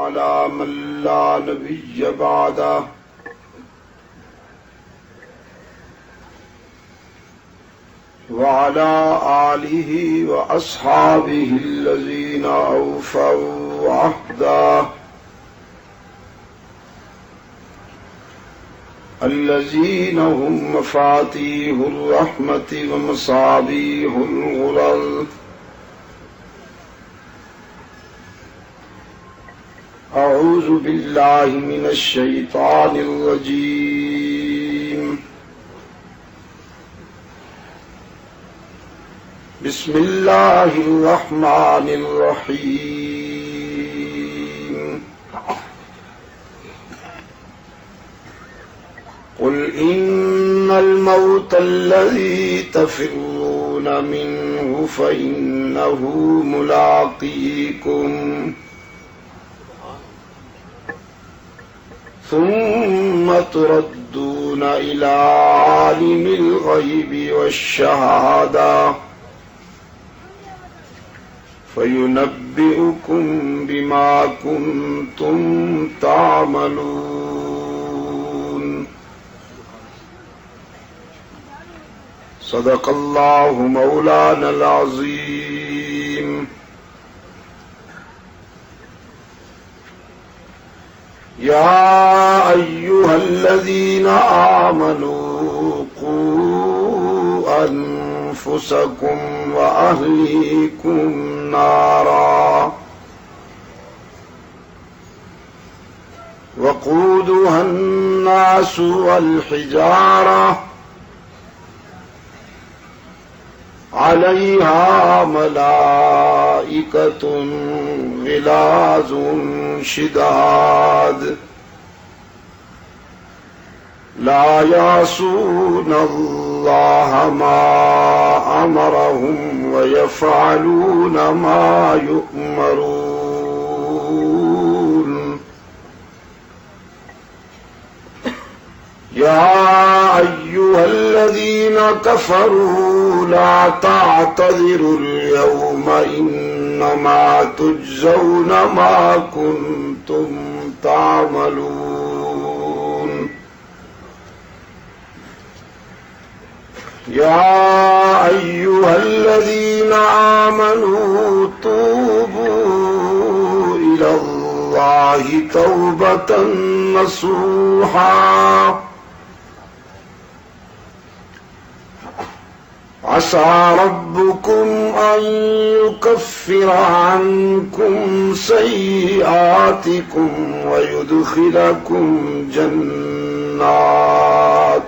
على من لا نبي بعده وعلى آله وأصحابه الذين أوفوا عهده الذين هم مفاتيح الرحمة ومصابيح الغرر. أعوذ بالله من الشيطان الرجيم. بسم الله الرحمن الرحيم. قل إن الموت الذي تفرون منه فإنه ملاقيكم ثم تردون إلى عالم الغيب والشهادة فينبئكم بما كنتم تعملون. صدق الله مولانا العظيم. يا أيها الذين آمنوا قوا أنفسكم وأهليكم نارا وقودها الناس والحجارة عليها ملائكة غلاظ شداد لا يعصون الله ما أمرهم ويفعلون ما يؤمرون. يا أيها الذين كفروا لا تعتذروا اليوم إنما تجزون ما كنتم تعملون. يا أيها الذين آمنوا توبوا إلى الله توبة نصوحا عسى ربكم أن يكفر عنكم سيئاتكم ويدخلكم جنات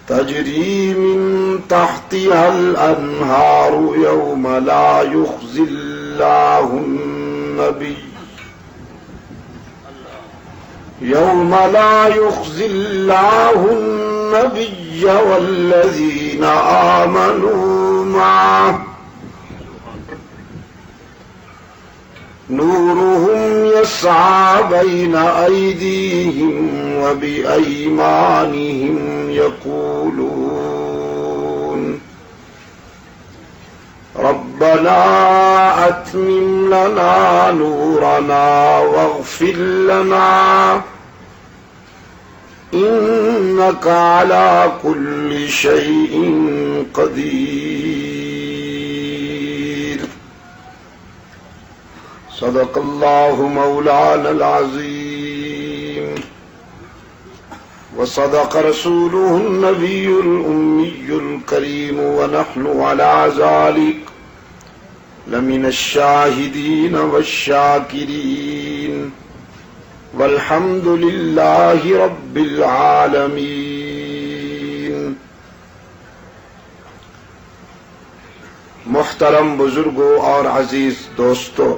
تجري من تحتها الأنهار يوم لا يخزي الله النبي والذين آمنوا معه نورهم يسعى بين أيديهم وبأيمانهم يقولون ربنا أتمم لنا نورنا واغفر لنا إنك على كل شيء قدير. صدق الله مولانا العظيم. وصدق رسوله النبي الأمي الكريم ونحن على ذلك لمن الشاهدين والشاكرين والحمد لله رب العالمین. محترم بزرگوں اور عزیز دوستو،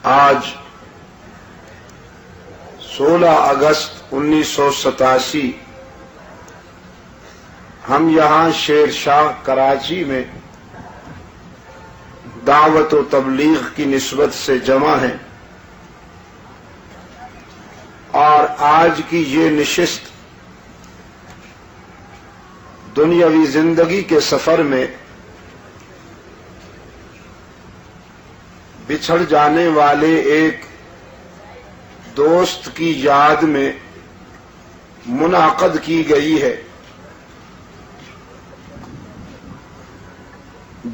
آج 16 اگست 1987 ہم یہاں شیر شاہ کراچی میں دعوت و تبلیغ کی نسبت سے جمع ہیں، اور آج کی یہ نشست دنیاوی زندگی کے سفر میں بچھڑ جانے والے ایک دوست کی یاد میں منعقد کی گئی ہے،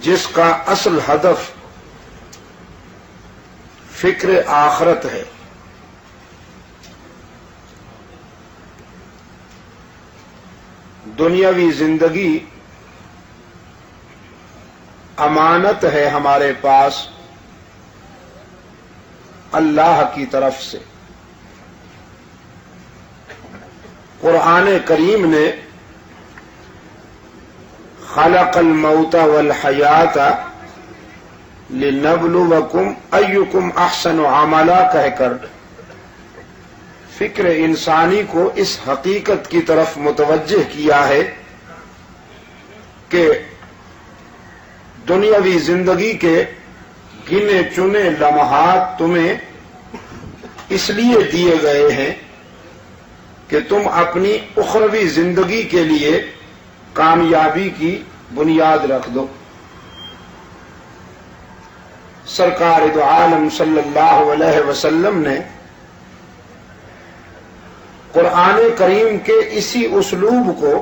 جس کا اصل ہدف فکر آخرت ہے۔ دنیاوی زندگی امانت ہے ہمارے پاس اللہ کی طرف سے۔ قرآن کریم نے خلق الموت والحیات لنبلوکم ایکم احسن عملا کہہ کر فکر انسانی کو اس حقیقت کی طرف متوجہ کیا ہے کہ دنیاوی زندگی کے گنے چنے لمحات تمہیں اس لیے دیے گئے ہیں کہ تم اپنی اخروی زندگی کے لیے کامیابی کی بنیاد رکھ دو۔ سرکار دو عالم صلی اللہ علیہ وسلم نے قرآن کریم کے اسی اسلوب کو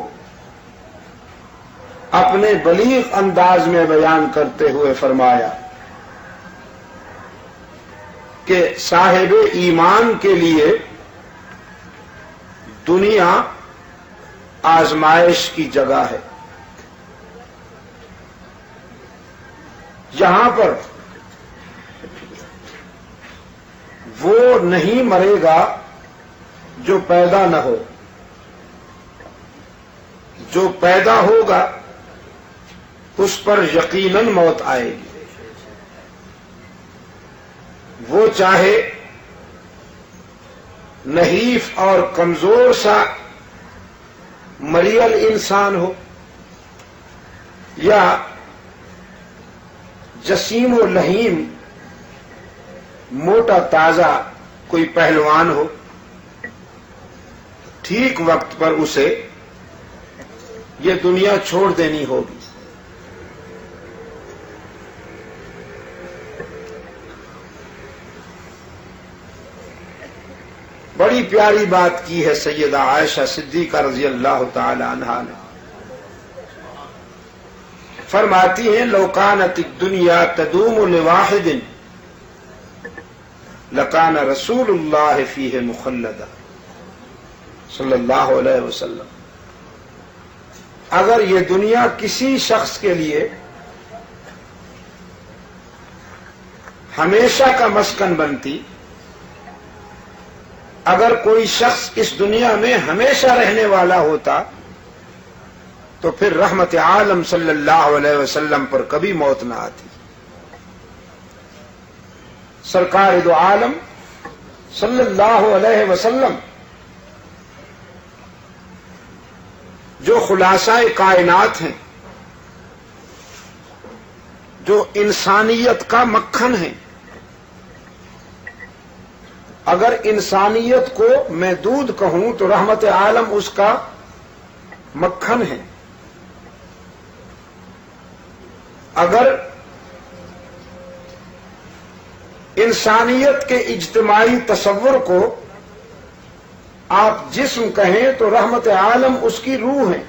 اپنے بلیغ انداز میں بیان کرتے ہوئے فرمایا کہ صاحب ایمان کے لیے دنیا آزمائش کی جگہ ہے، یہاں پر وہ نہیں مرے گا جو پیدا نہ ہو، جو پیدا ہوگا اس پر یقیناً موت آئے گی، وہ چاہے نحیف اور کمزور سا مریل انسان ہو یا جسیم و لحیم موٹا تازہ کوئی پہلوان ہو، ٹھیک وقت پر اسے یہ دنیا چھوڑ دینی ہوگی۔ بڑی پیاری بات کی ہے سیدہ عائشہ صدیقہ رضی اللہ تعالی عنہا نے، فرماتی ہیں لو کانت الدنیا تدوم لواحد لکان رسول اللہ فیہ مخلدا صلی اللہ علیہ وسلم، اگر یہ دنیا کسی شخص کے لیے ہمیشہ کا مسکن بنتی، اگر کوئی شخص اس دنیا میں ہمیشہ رہنے والا ہوتا تو پھر رحمت عالم صلی اللہ علیہ وسلم پر کبھی موت نہ آتی۔ سرکار دو عالم صلی اللہ علیہ وسلم جو خلاصہ کائنات ہیں، جو انسانیت کا مکھن ہیں، اگر انسانیت کو میں دودھ کہوں تو رحمت عالم اس کا مکھن ہے، اگر انسانیت کے اجتماعی تصور کو آپ جسم کہیں تو رحمت عالم اس کی روح ہے۔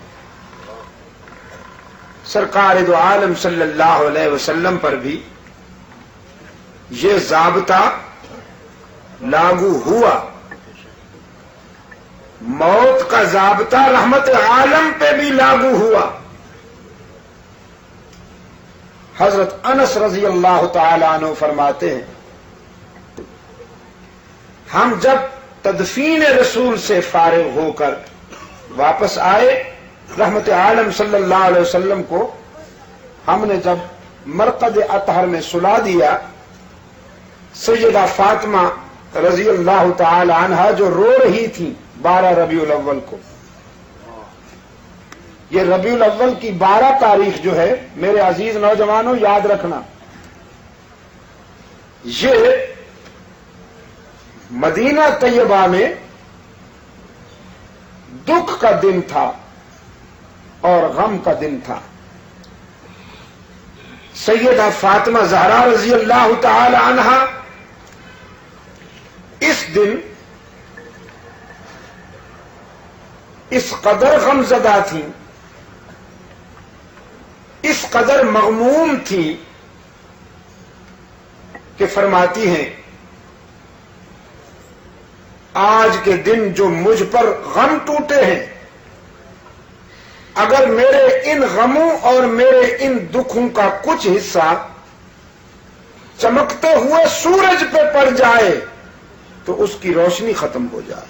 سرکار دو عالم صلی اللہ علیہ وسلم پر بھی یہ ضابطہ لاگو ہوا، موت کا ضابطہ رحمت عالم پہ بھی لاگو ہوا۔ حضرت انس رضی اللہ تعالی عنہ فرماتے ہیں ہم جب تدفین رسول سے فارغ ہو کر واپس آئے، رحمت عالم صلی اللہ علیہ وسلم کو ہم نے جب مرقد اطہر میں سلا دیا، سیدہ فاطمہ رضی اللہ تعالی عنہا جو رو رہی تھی 12 ربیع الاول کو، یہ ربیع الاول کی 12 تاریخ جو ہے میرے عزیز نوجوانوں یاد رکھنا، یہ مدینہ طیبہ میں دکھ کا دن تھا اور غم کا دن تھا۔ سیدہ فاطمہ زہرا رضی اللہ تعالی عنہا اس دن اس قدر غمزدہ تھی، اس قدر مغموم تھی کہ فرماتی ہیں آج کے دن جو مجھ پر غم ٹوٹے ہیں، اگر میرے ان غموں اور میرے ان دکھوں کا کچھ حصہ چمکتے ہوئے سورج پہ پڑ جائے تو اس کی روشنی ختم ہو جائے،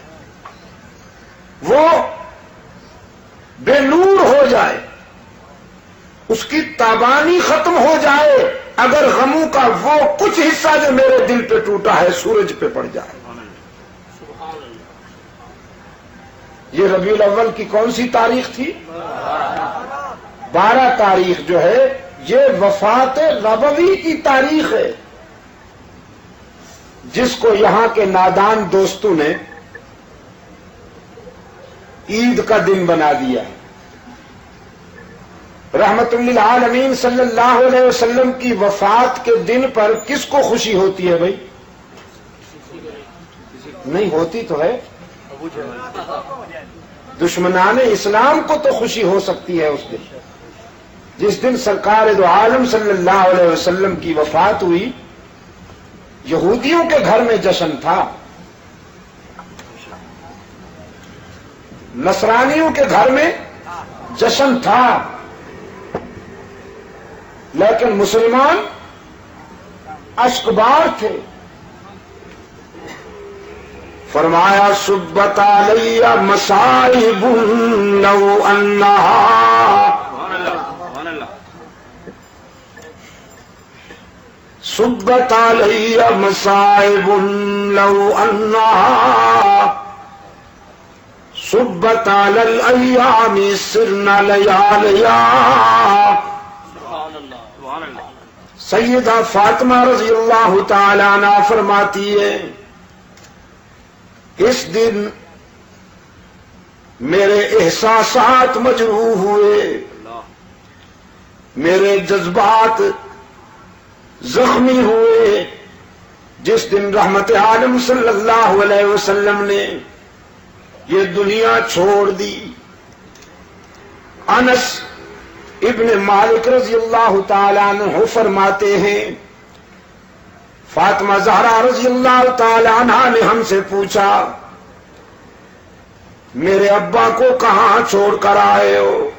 وہ بے نور ہو جائے، اس کی تابانی ختم ہو جائے، اگر غموں کا وہ کچھ حصہ جو میرے دل پہ ٹوٹا ہے سورج پہ پڑ جائے۔ یہ ربیع الاول کی کون سی تاریخ تھی؟ 12 تاریخ جو ہے یہ وفات نبوی کی تاریخ ہے، جس کو یہاں کے نادان دوستوں نے عید کا دن بنا دیا۔ رحمت للعالمین صلی اللہ علیہ وسلم کی وفات کے دن پر کس کو خوشی ہوتی ہے بھائی؟ نہیں ہوتی تو ہے، دشمنان اسلام کو تو خوشی ہو سکتی ہے اس دن، جس دن سرکار دو عالم صلی اللہ علیہ وسلم کی وفات ہوئی۔ یہودیوں کے گھر میں جشن تھا، نصرانیوں کے گھر میں جشن تھا، لیکن مسلمان اشکبار تھے۔ فرمایا سبت علی مصائب لو انہا، سبت علی مصائب لو انہا، سبت علی الایام سرن لیالیا۔ سیدہ فاطمہ رضی اللہ تعالی عنہ فرماتی ہے اس دن میرے احساسات مجروح ہوئے، میرے جذبات زخمی ہوئے، جس دن رحمت عالم صلی اللہ علیہ وسلم نے یہ دنیا چھوڑ دی۔ انس ابن مالک رضی اللہ تعالیٰ عنہ فرماتے ہیں فاطمہ زہرا رضی اللہ تعالی عنہا نے ہم سے پوچھا میرے ابا کو کہاں چھوڑ کر آئے ہو؟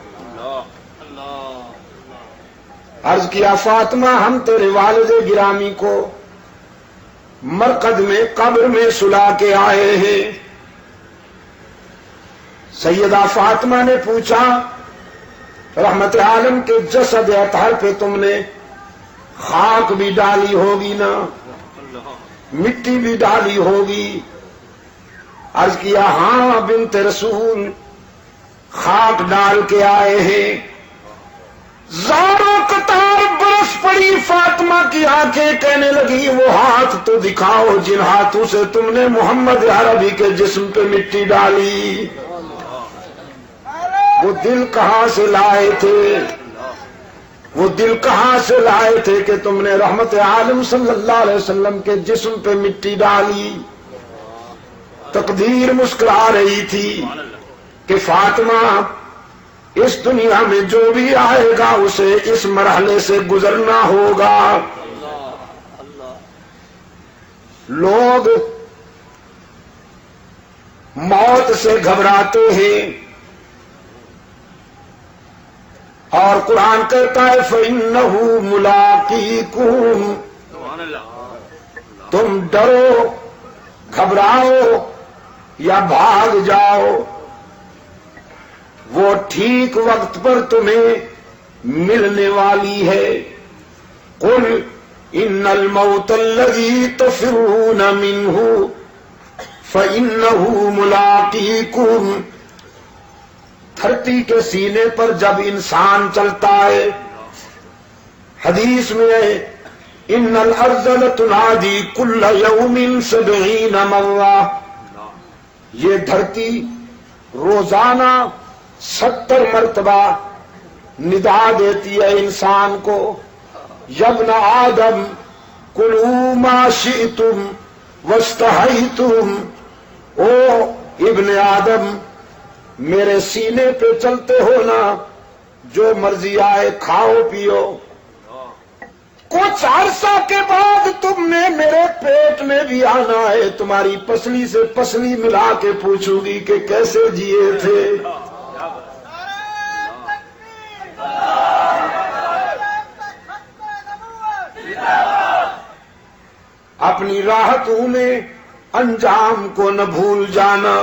عرض کیا فاطمہ ہم تیرے والد گرامی کو مرقد میں قبر میں سلا کے آئے ہیں۔ سیدہ فاطمہ نے پوچھا رحمت عالم کے جسد اطہر پہ تم نے خاک بھی ڈالی ہوگی نا، مٹی بھی ڈالی ہوگی؟ عرض کیا ہاں بنت رسول خاک ڈال کے آئے ہیں۔ زاروں قطار برس پڑی فاطمہ کی آنکھیں، کہنے لگی وہ ہاتھ تو دکھاؤ جن ہاتھوں سے تم نے محمد عربی کے جسم پہ مٹی ڈالی، وہ دل کہاں سے لائے تھے؟ وہ دل کہاں سے لائے تھے کہ تم نے رحمت عالم صلی اللہ علیہ وسلم کے جسم پہ مٹی ڈالی؟ تقدیر مسکرا رہی تھی کہ فاطمہ اس دنیا میں جو بھی آئے گا اسے اس مرحلے سے گزرنا ہوگا۔ لوگ موت سے گھبراتے ہیں اور قرآن کہتا ہے فَإِنَّهُ مُلَاقِيكُمْ، تم ڈرو گھبراؤ یا بھاگ جاؤ، وہ ٹھیک وقت پر تمہیں ملنے والی ہے۔ قُلْ إِنَّ الْمَوْتَ الَّذِي تَفِرُّونَ مِنْهُ فَإِنَّهُ مُلَاقِيكُمْ، دھرتی کے سینے پر جب انسان چلتا ہے، حدیث میں ہے ان الارض لتنادی کل یوم 70 مرہ، یہ دھرتی روزانہ 70 مرتبہ ندا دیتی ہے انسان کو، یبن آدم کلوا ما شئتم واستحیتم، او ابن آدم میرے سینے پہ چلتے ہو نا، جو مرضی آئے کھاؤ پیو، کچھ عرصہ کے بعد تم نے میرے پیٹ میں بھی آنا ہے، تمہاری پسلی سے پسلی ملا کے پوچھوں گی کہ کیسے جیے تھے۔ اپنی راحتوں میں انجام کو نہ بھول جانا،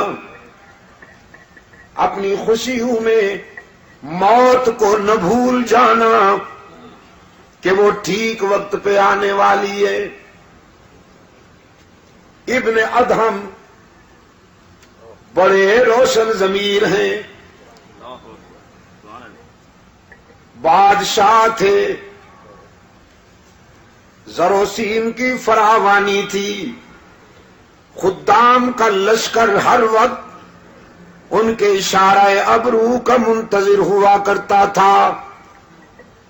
اپنی خوشیوں میں موت کو نہ بھول جانا کہ وہ ٹھیک وقت پہ آنے والی ہے۔ ابن ادہم بڑے روشن ضمیر ہیں، بادشاہ تھے، زر و سیم کی فراوانی تھی، خدام کا لشکر ہر وقت ان کے اشارہ ابرو کا منتظر ہوا کرتا تھا۔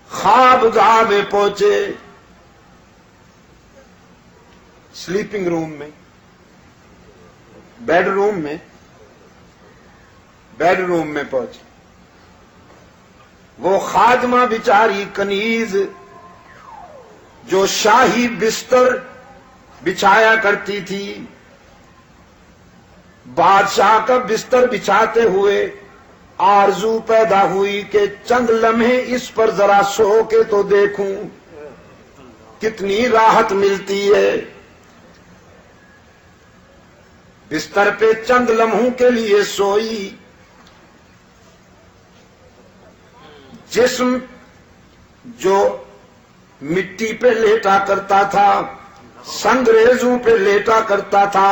خواب گاہ میں پہنچے، سلیپنگ روم میں، بیڈ روم میں پہنچے، وہ خادمہ بیچاری کنیز جو شاہی بستر بچھایا کرتی تھی، بادشاہ کا بستر بچھاتے ہوئے آرزو پیدا ہوئی کہ چند لمحے اس پر ذرا سو کے تو دیکھوں کتنی راحت ملتی ہے۔ بستر پہ چند لمحوں کے لیے سوئی، جسم جو مٹی پہ لیٹا کرتا تھا، سنگریزوں پہ لیٹا کرتا تھا،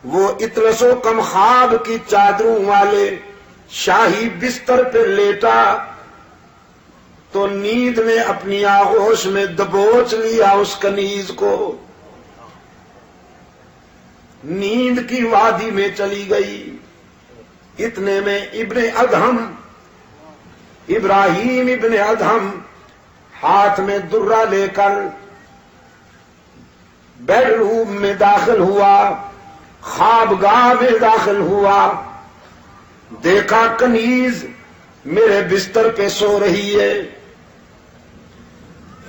وہ اطلس و کم خواب کی چادروں والے شاہی بستر پہ لیٹا تو نیند نے اپنی آغوش میں دبوچ لیا اس کنیز کو، نیند کی وادی میں چلی گئی۔ اتنے میں ابن ادہم، ابراہیم ابن ادہم ہاتھ میں درہ لے کر بیڈ روم میں داخل ہوا، خوابگاہ میں داخل ہوا، دیکھا کنیز میرے بستر پہ سو رہی ہے،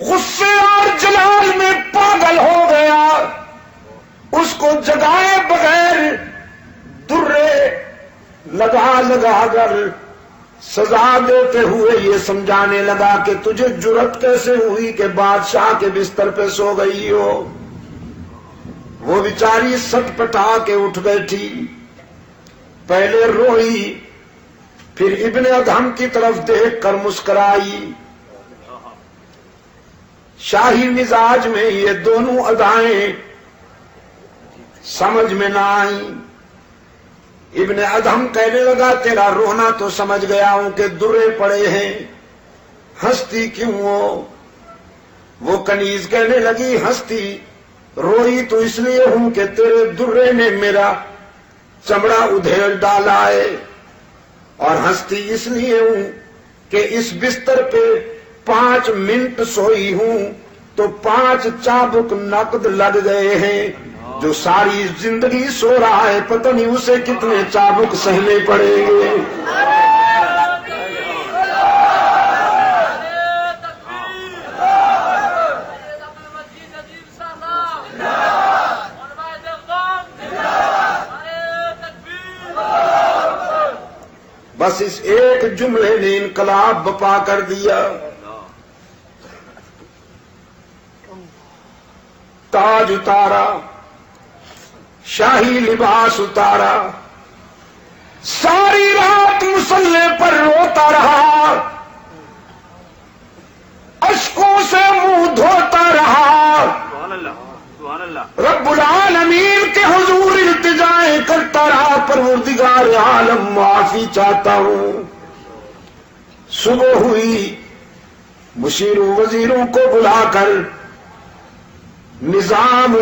غصے اور جلال میں پاگل ہو گیا، اس کو جگائے بغیر درے لگا کر سزا دیتے ہوئے یہ سمجھانے لگا کہ تجھے جرأت کیسے ہوئی کہ بادشاہ کے بستر پہ سو گئی ہو۔ وہ بیچاری سٹ پٹا کے اٹھ بیٹھی، پہلے روئی، پھر ابن ادہم کی طرف دیکھ کر مسکرائی۔ شاہی مزاج میں یہ دونوں ادائیں سمجھ میں نہ آئیں۔ ابن ادہم کہنے لگا تیرا رونا تو سمجھ گیا ہوں کہ درے پڑے ہیں، ہنستی کیوں ہو؟ وہ کنیز کہنے لگی ہنستی روئی تو اس لیے ہوں کہ تیرے درے نے میرا چمڑا ادھیڑ ڈالا ہے، اور ہنستی اس لیے ہوں کہ اس بستر پہ 5 منٹ سوئی ہوں تو 5 چابک نقد لگ گئے ہیں، جو ساری زندگی سو رہا ہے پتہ نہیں اسے کتنے چابک سہنے پڑیں گے۔ بس اس ایک جملے نے انقلاب بپا کر دیا۔ تاج اتارا، شاہی لباس اتارا، ساری رات مصلے پر روتا رہا، اشکوں سے منہ دھوتا رہا، رب العالمین کے حضور التجائیں کرتا رہا، پروردگار عالم معافی چاہتا ہوں۔ صبح ہوئی، مشیروں وزیروں کو بلا کر نظام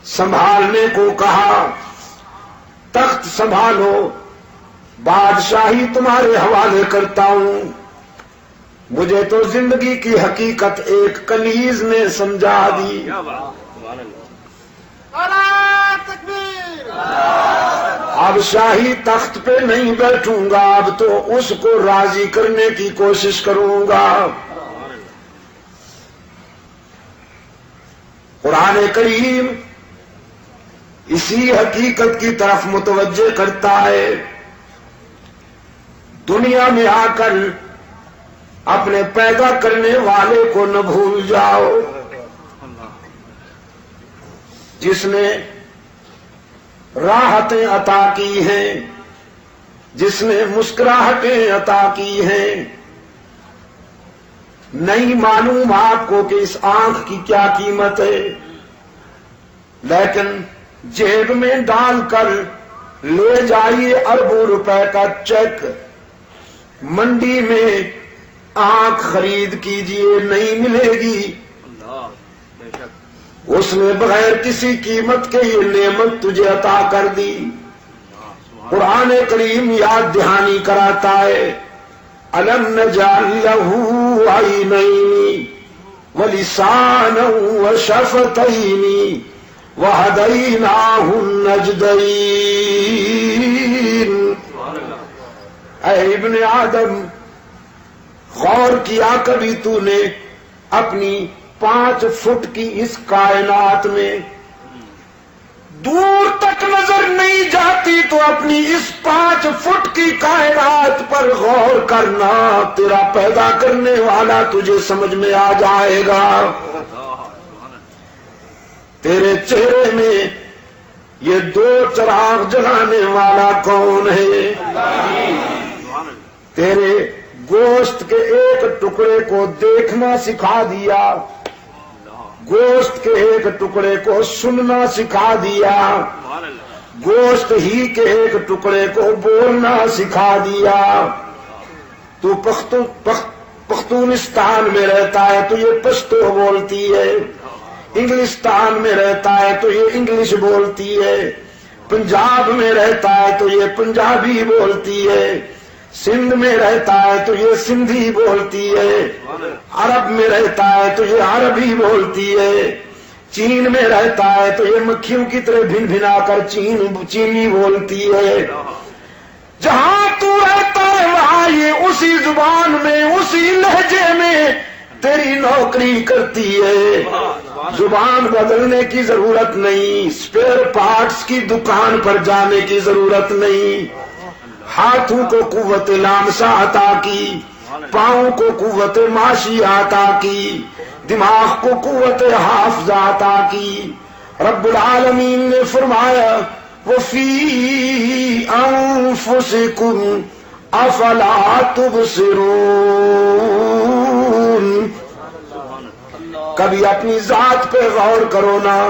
سنبھالنے کو کہا، تخت سنبھالو، بادشاہی تمہارے حوالے کرتا ہوں۔ مجھے تو زندگی کی حقیقت ایک کنیز نے سمجھا دی. اب شاہی تخت پہ نہیں بیٹھوں گا، اب تو اس کو راضی کرنے کی کوشش کروں گا. قرآن کریم اسی حقیقت کی طرف متوجہ کرتا ہے. دنیا میں آ کر اپنے پیدا کرنے والے کو نہ بھول جاؤ، جس نے راحتیں عطا کی ہیں، جس نے مسکراہٹیں عطا کی ہیں. نہیں معلوم آپ کو کہ اس آنکھ کی کیا قیمت ہے، لیکن جیب میں ڈال کر لے جائیے اربوں روپے کا چیک، منڈی میں آنکھ خرید کیجئے نہیں ملے گی. اس نے بغیر کسی قیمت کے یہ نعمت تجھے عطا کر دی. قرآن کریم یاد دہانی کراتا ہے، أَلَمْ نَجْعَلْ لَهُ عَيْنَيْنِ وَلِسَانًا وَشَفَتَيْنِ وَهَدَيْنَاهُ النَّجْدَيْنِ. اے ابن آدم، غور کیا کبھی تو نے اپنی 5 فٹ کی اس کائنات میں دور تک نظر نہیں جاتی تو اپنی اس 5 فٹ کی کائنات پر غور کرنا، تیرا پیدا کرنے والا تجھے سمجھ میں آ جائے گا. تیرے چہرے میں یہ 2 چراغ جلانے والا کون ہے؟ تیرے گوشت کے ایک ٹکڑے کو دیکھنا سکھا دیا، گوشت کے ایک ٹکڑے کو سننا سکھا دیا، گوشت ہی کے ایک ٹکڑے کو بولنا سکھا دیا. تو پختونستان میں رہتا ہے تو یہ پشتو بولتی ہے، انگلستان میں رہتا ہے تو یہ انگلش بولتی ہے، پنجاب میں رہتا ہے تو یہ پنجابی بولتی ہے، سندھ میں رہتا ہے تو یہ سندھی بولتی ہے، عرب میں رہتا ہے تو یہ عربی بولتی ہے، چین میں رہتا ہے تو یہ مکھیوں کی طرح بھن بھنا کر چینی بولتی ہے. جہاں تو رہتا ہے وہاں یہ اسی زبان میں اسی لہجے میں تیری نوکری کرتی ہے. زبان بدلنے کی ضرورت نہیں، اسپیئر پارٹس کی دکان پر جانے کی ضرورت نہیں. ہاتھوں کو قوت لامسا عطا کی، پاؤں کو قوت ماشی عطا کی، دماغ کو قوت حافظہ عطا کی. رب العالمین نے فرمایا وَفِي أَنفُسِكُمْ أَفَلَا تُبْصِرُونَ. کبھی اپنی ذات پہ غور کرو نا،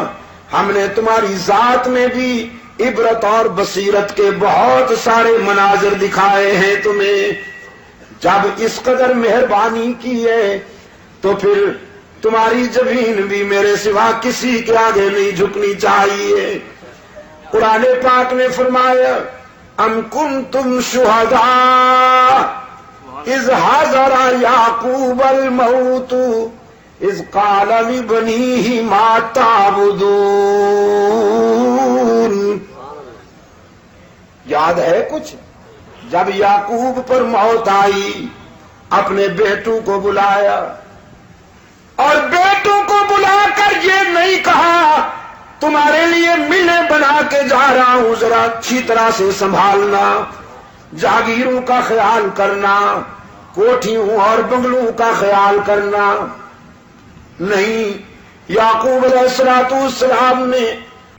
ہم نے تمہاری ذات میں بھی عبرت اور بصیرت کے بہت سارے مناظر دکھائے ہیں تمہیں. جب اس قدر مہربانی کی ہے تو پھر تمہاری جبین بھی میرے سوا کسی کے آگے نہیں جھکنی چاہیے. قرآن پاک نے فرمایا ام کنتم شہداء اذ حضر یعقوب الموت اذ قال لبنیہ ما تعبدون. یاد ہے کچھ؟ جب یعقوب پر موت آئی اپنے بیٹوں کو بلایا اور بیٹوں کو بلا کر یہ نہیں کہا تمہارے لیے ملیں بنا کے جا رہا ہوں، ذرا اچھی طرح سے سنبھالنا، جاگیروں کا خیال کرنا، کوٹھیوں اور بنگلوں کا خیال کرنا. نہیں، یعقوب علیہ السلام نے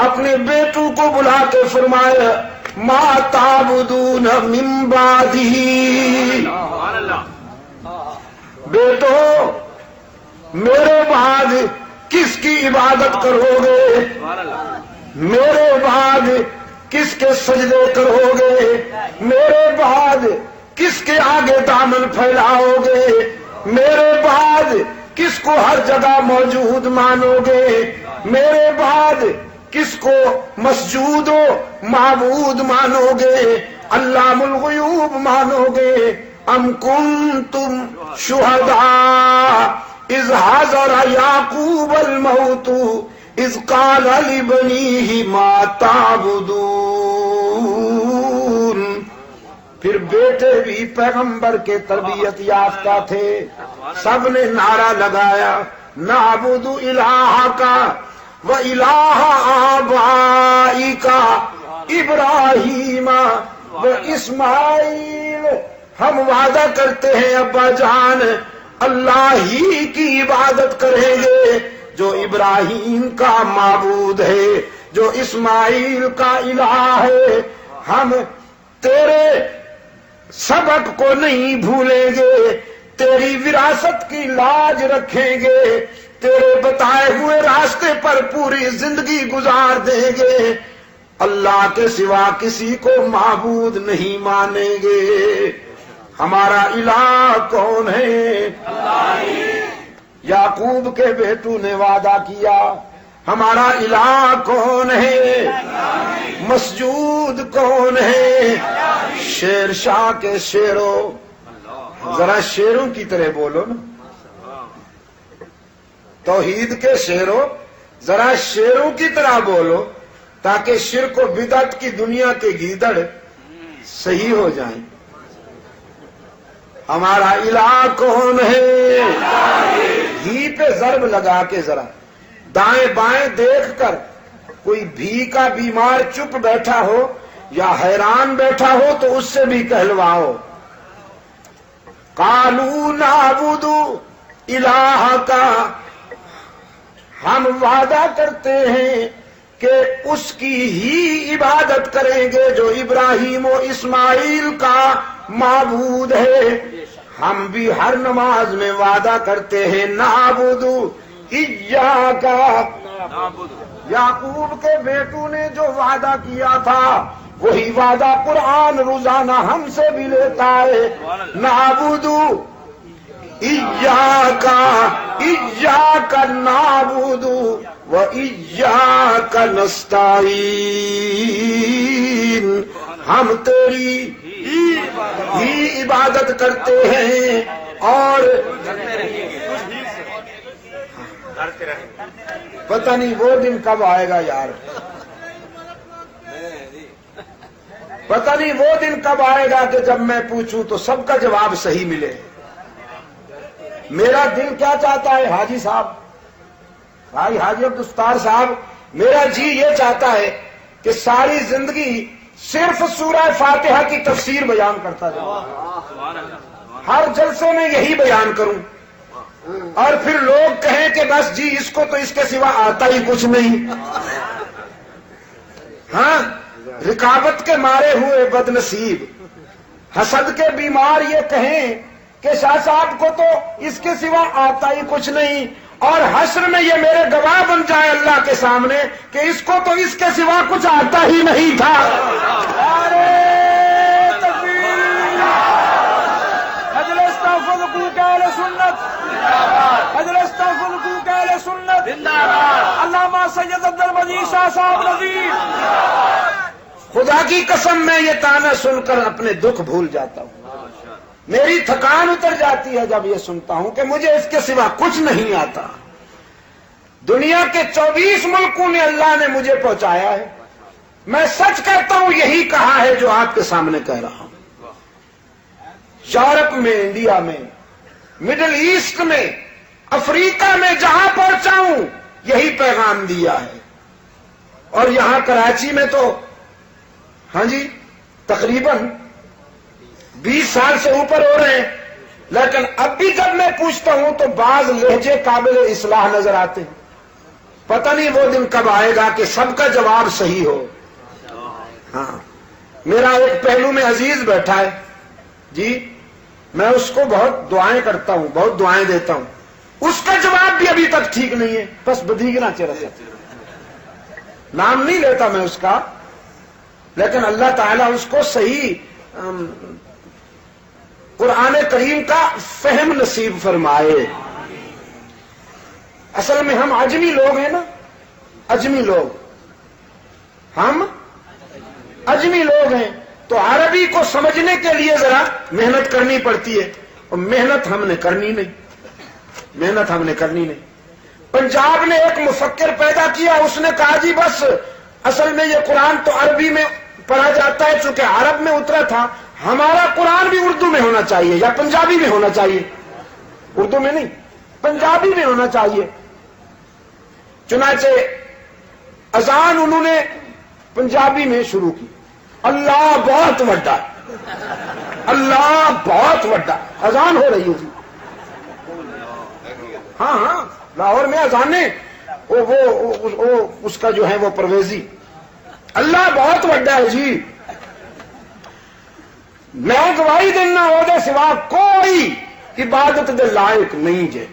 اپنے بیٹوں کو بلا کے فرمایا ما تعبدون من بعدی. بیٹو میرے بعد کس کی عبادت کرو گے؟ میرے بعد کس کے سجدے کرو گے؟ میرے بعد کس کے آگے دامن پھیلاؤ گے؟ میرے بعد کس کو ہر جگہ موجود مانو گے؟ میرے بعد کس کو مسجود و معبود مانو گے؟ علام الغیوب مانو گے؟ ام کنتم شہداء اذ حضر یعقوب الموت اذ قال لبنیہ ما تعبدون. پھر بیٹے بھی پیغمبر کے تربیت یافتہ تھے. سب نے نعرہ لگایا نعبد الہک و الہ آبائک ابراہیم و اسماعیل. ہم وعدہ کرتے ہیں ابا جان اللہ ہی کی عبادت کریں گے جو ابراہیم کا معبود ہے، جو اسماعیل کا الہ ہے. ہم تیرے سبق کو نہیں بھولیں گے، تیری وراثت کی لاج رکھیں گے، تیرے بتائے ہوئے راستے پر پوری زندگی گزار دیں گے، اللہ کے سوا کسی کو معبود نہیں مانیں گے. ہمارا الہ کون ہے؟ یعقوب کے بیٹوں نے وعدہ کیا ہمارا الہ کون ہے؟ مسجود کون ہے؟ شیر شاہ کے شیروں، ذرا شیروں کی طرح بولو نا. توحید کے شیروں ذرا شیروں کی طرح بولو تاکہ شرک و بدعت کی دنیا کے گیدڑ صحیح ہو جائیں. ہمارا الہ کون ہے؟ ہی پہ ضرب لگا کے ذرا دائیں بائیں دیکھ کر کوئی بھی کا بیمار چپ بیٹھا ہو یا حیران بیٹھا ہو تو اس سے بھی کہلواؤ. قالوا نعبد الہک، ہم وعدہ کرتے ہیں کہ اس کی ہی عبادت کریں گے جو ابراہیم و اسماعیل کا معبود ہے. ہم بھی ہر نماز میں وعدہ کرتے ہیں نعبد ایاک. یعقوب کے بیٹوں نے جو وعدہ کیا تھا وہی وعدہ قرآن روزانہ ہم سے بھی لیتا ہے. نعبد ایاک ایاک نعبد و ایاک نستعین. ہم تیری ہی عبادت کرتے ہیں اور پتہ نہیں وہ دن کب آئے گا یار، پتہ نہیں وہ دن کب آئے گا کہ جب میں پوچھوں تو سب کا جواب صحیح ملے. میرا دل کیا چاہتا ہے حاجی صاحب، بھائی حاجی عبدالستار صاحب، میرا جی یہ چاہتا ہے کہ ساری زندگی صرف سورہ فاتحہ کی تفسیر بیان کرتا جاؤں، ہر جلسے میں یہی بیان کروں اور پھر لوگ کہیں کہ بس جی اس کو تو اس کے سوا آتا ہی کچھ نہیں. ہاں، رکابت کے مارے ہوئے بد نصیب، حسد کے بیمار یہ کہیں کہ شاہ صاحب کو تو اس کے سوا آتا ہی کچھ نہیں، اور حشر میں یہ میرے گواہ بن جائے اللہ کے سامنے کہ اس کو تو اس کے سوا کچھ آتا ہی نہیں تھا. علامہ سید عبدالمجید شاہ صاحب نظیر. خدا کی قسم میں یہ تانا سن کر اپنے دکھ بھول جاتا ہوں، میری تھکان اتر جاتی ہے جب یہ سنتا ہوں کہ مجھے اس کے سوا کچھ نہیں آتا. دنیا کے 24 ملکوں میں اللہ نے مجھے پہنچایا ہے. میں سچ کرتا ہوں یہی کہا ہے جو آپ کے سامنے کہہ رہا ہوں. یورپ میں، انڈیا میں، مڈل ایسٹ میں، افریقہ میں جہاں پہنچا ہوں یہی پیغام دیا ہے. اور یہاں کراچی میں تو ہاں جی تقریباً 20 سال سے اوپر ہو رہے ہیں، لیکن اب بھی جب میں پوچھتا ہوں تو بعض لہجے قابل اصلاح نظر آتے ہیں. پتہ نہیں وہ دن کب آئے گا کہ سب کا جواب صحیح ہو. ہاں، میرا ایک پہلو میں عزیز بیٹھا ہے جی، میں اس کو بہت دعائیں کرتا ہوں، بہت دعائیں دیتا ہوں، اس کا جواب بھی ابھی تک ٹھیک نہیں ہے. بس بدیگنا چرس نام نہیں لیتا میں اس کا، لیکن اللہ تعالیٰ اس کو صحیح قرآن کریم کا فہم نصیب فرمائے. اصل میں ہم عجمی لوگ ہیں نا، عجمی لوگ، ہم عجمی لوگ ہیں. تو عربی کو سمجھنے کے لیے ذرا محنت کرنی پڑتی ہے، اور محنت ہم نے کرنی نہیں. پنجاب نے ایک مفکر پیدا کیا، اس نے کہا جی بس اصل میں یہ قرآن تو عربی میں پڑھا جاتا ہے، چونکہ عرب میں اترا تھا، ہمارا قرآن بھی اردو میں ہونا چاہیے یا پنجابی میں ہونا چاہیے، اردو میں نہیں پنجابی میں ہونا چاہیے. چنانچہ اذان انہوں نے پنجابی میں شروع کی، اللہ بہت وڈا، اللہ بہت وڈا، اذان ہو رہی تھی. ہاں لاہور میں اذانیں، اس کا جو ہے وہ پرویزی، اللہ بہت وڈا ہے جی. میں گواہی دینا وہ دے سوا کوئی عبادت دے لائق نہیں جے،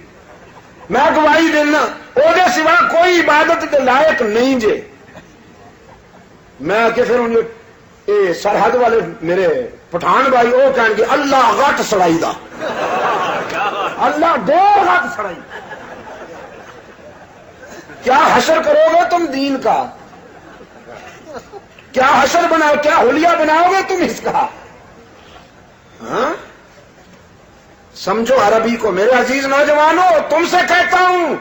میں گواہی دینا وہ دے سوا کوئی عبادت دے لائق نہیں جے. میں کہ پھر یہ سرحد والے میرے پٹھان بھائی وہ کہیں گے اللہ غٹ سڑائی دا، اللہ ڈیر غٹ سڑائی. کیا حشر کرو گے تم دین کا، کیا حشر بناؤ، کیا حلیہ بناؤ گے تم اس کا؟ ہاں سمجھو عربی کو. میرے عزیز نوجوانوں، تم سے کہتا ہوں،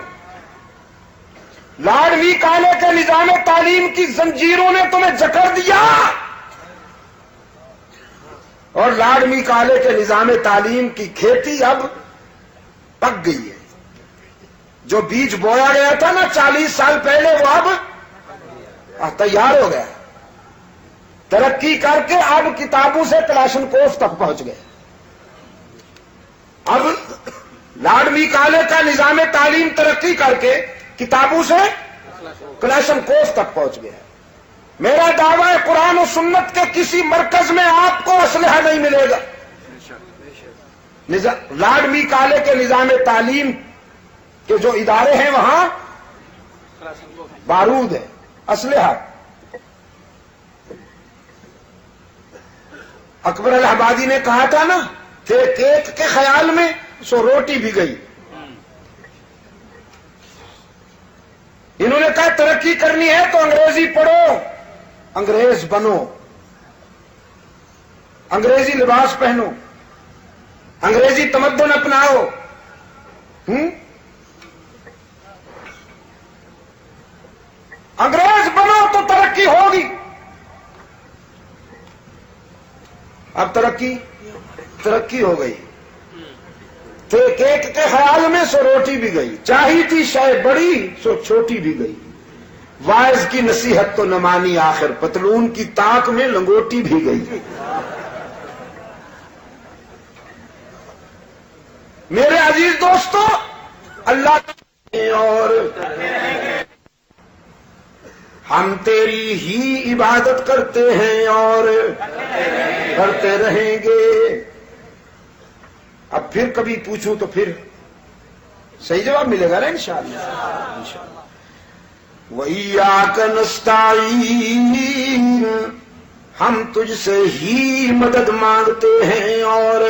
لاڈوی کالے کے نظام تعلیم کی زنجیروں نے تمہیں جکڑ دیا، اور لاڈوی کالے کے نظام تعلیم کی کھیتی اب پک گئی ہے. جو بیج بویا گیا تھا نا 40 سال پہلے، وہ اب تیار ہو گیا. ترقی کر کے اب کتابوں سے کلاشن کوف تک پہنچ گئے. اب لاڈوی کالے کا نظام تعلیم ترقی کر کے کتابوں سے کلاشن کوف تک پہنچ گیا. میرا دعویٰ ہے قرآن و سنت کے کسی مرکز میں آپ کو اسلحہ نہیں ملے گا. لاڈوی کالے کے نظام تعلیم کے جو ادارے ہیں وہاں بارود ہے، اسلحہ. اکبر الہ آبادی نے کہا تھا نا کہ کیک کے خیال میں سو روٹی بھی گئی. انہوں نے کہا ترقی کرنی ہے تو انگریزی پڑھو، انگریز بنو، انگریزی لباس پہنو، انگریزی تمدن اپناؤ. انگریز بنو تو ترقی ہوگی. اب ترقی ہو گئی. کیک کے خیال میں سو روٹی بھی گئی، چاہی تھی شے بڑی سو چھوٹی بھی گئی. وائز کی نصیحت تو نہ مانی، آخر پتلون کی تاک میں لنگوٹی بھی گئی. میرے عزیز دوستو، اللہ اور ہم تیری ہی عبادت کرتے ہیں اور کرتے رہیں گے. اب پھر کبھی پوچھوں تو پھر صحیح جواب ملے گا نا انشاءاللہ. وَإِيَّاكَ نَسْتَعِينُ، ہم تجھ سے ہی مدد مانگتے ہیں اور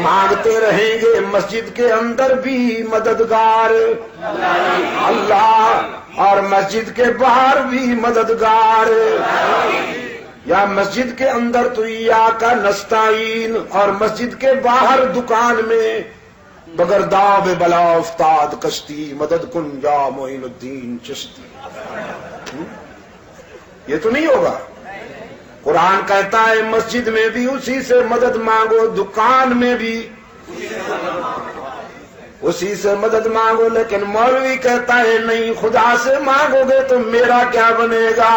مانگتے رہیں گے. مسجد کے اندر بھی مددگار اللہ، اور مسجد کے باہر بھی مددگار. یا مسجد کے اندر تو ایاک نستعین، اور مسجد کے باہر دکان میں بغیر داو بلا افتاد کشتی، مدد کن یا معین الدین چشتی. یہ تو نہیں ہوگا. قرآن کہتا ہے مسجد میں بھی اسی سے مدد مانگو، دکان میں بھی اسی سے مدد مانگو. لیکن مولوی کہتا ہے نہیں، خدا سے مانگو گے تو میرا کیا بنے گا؟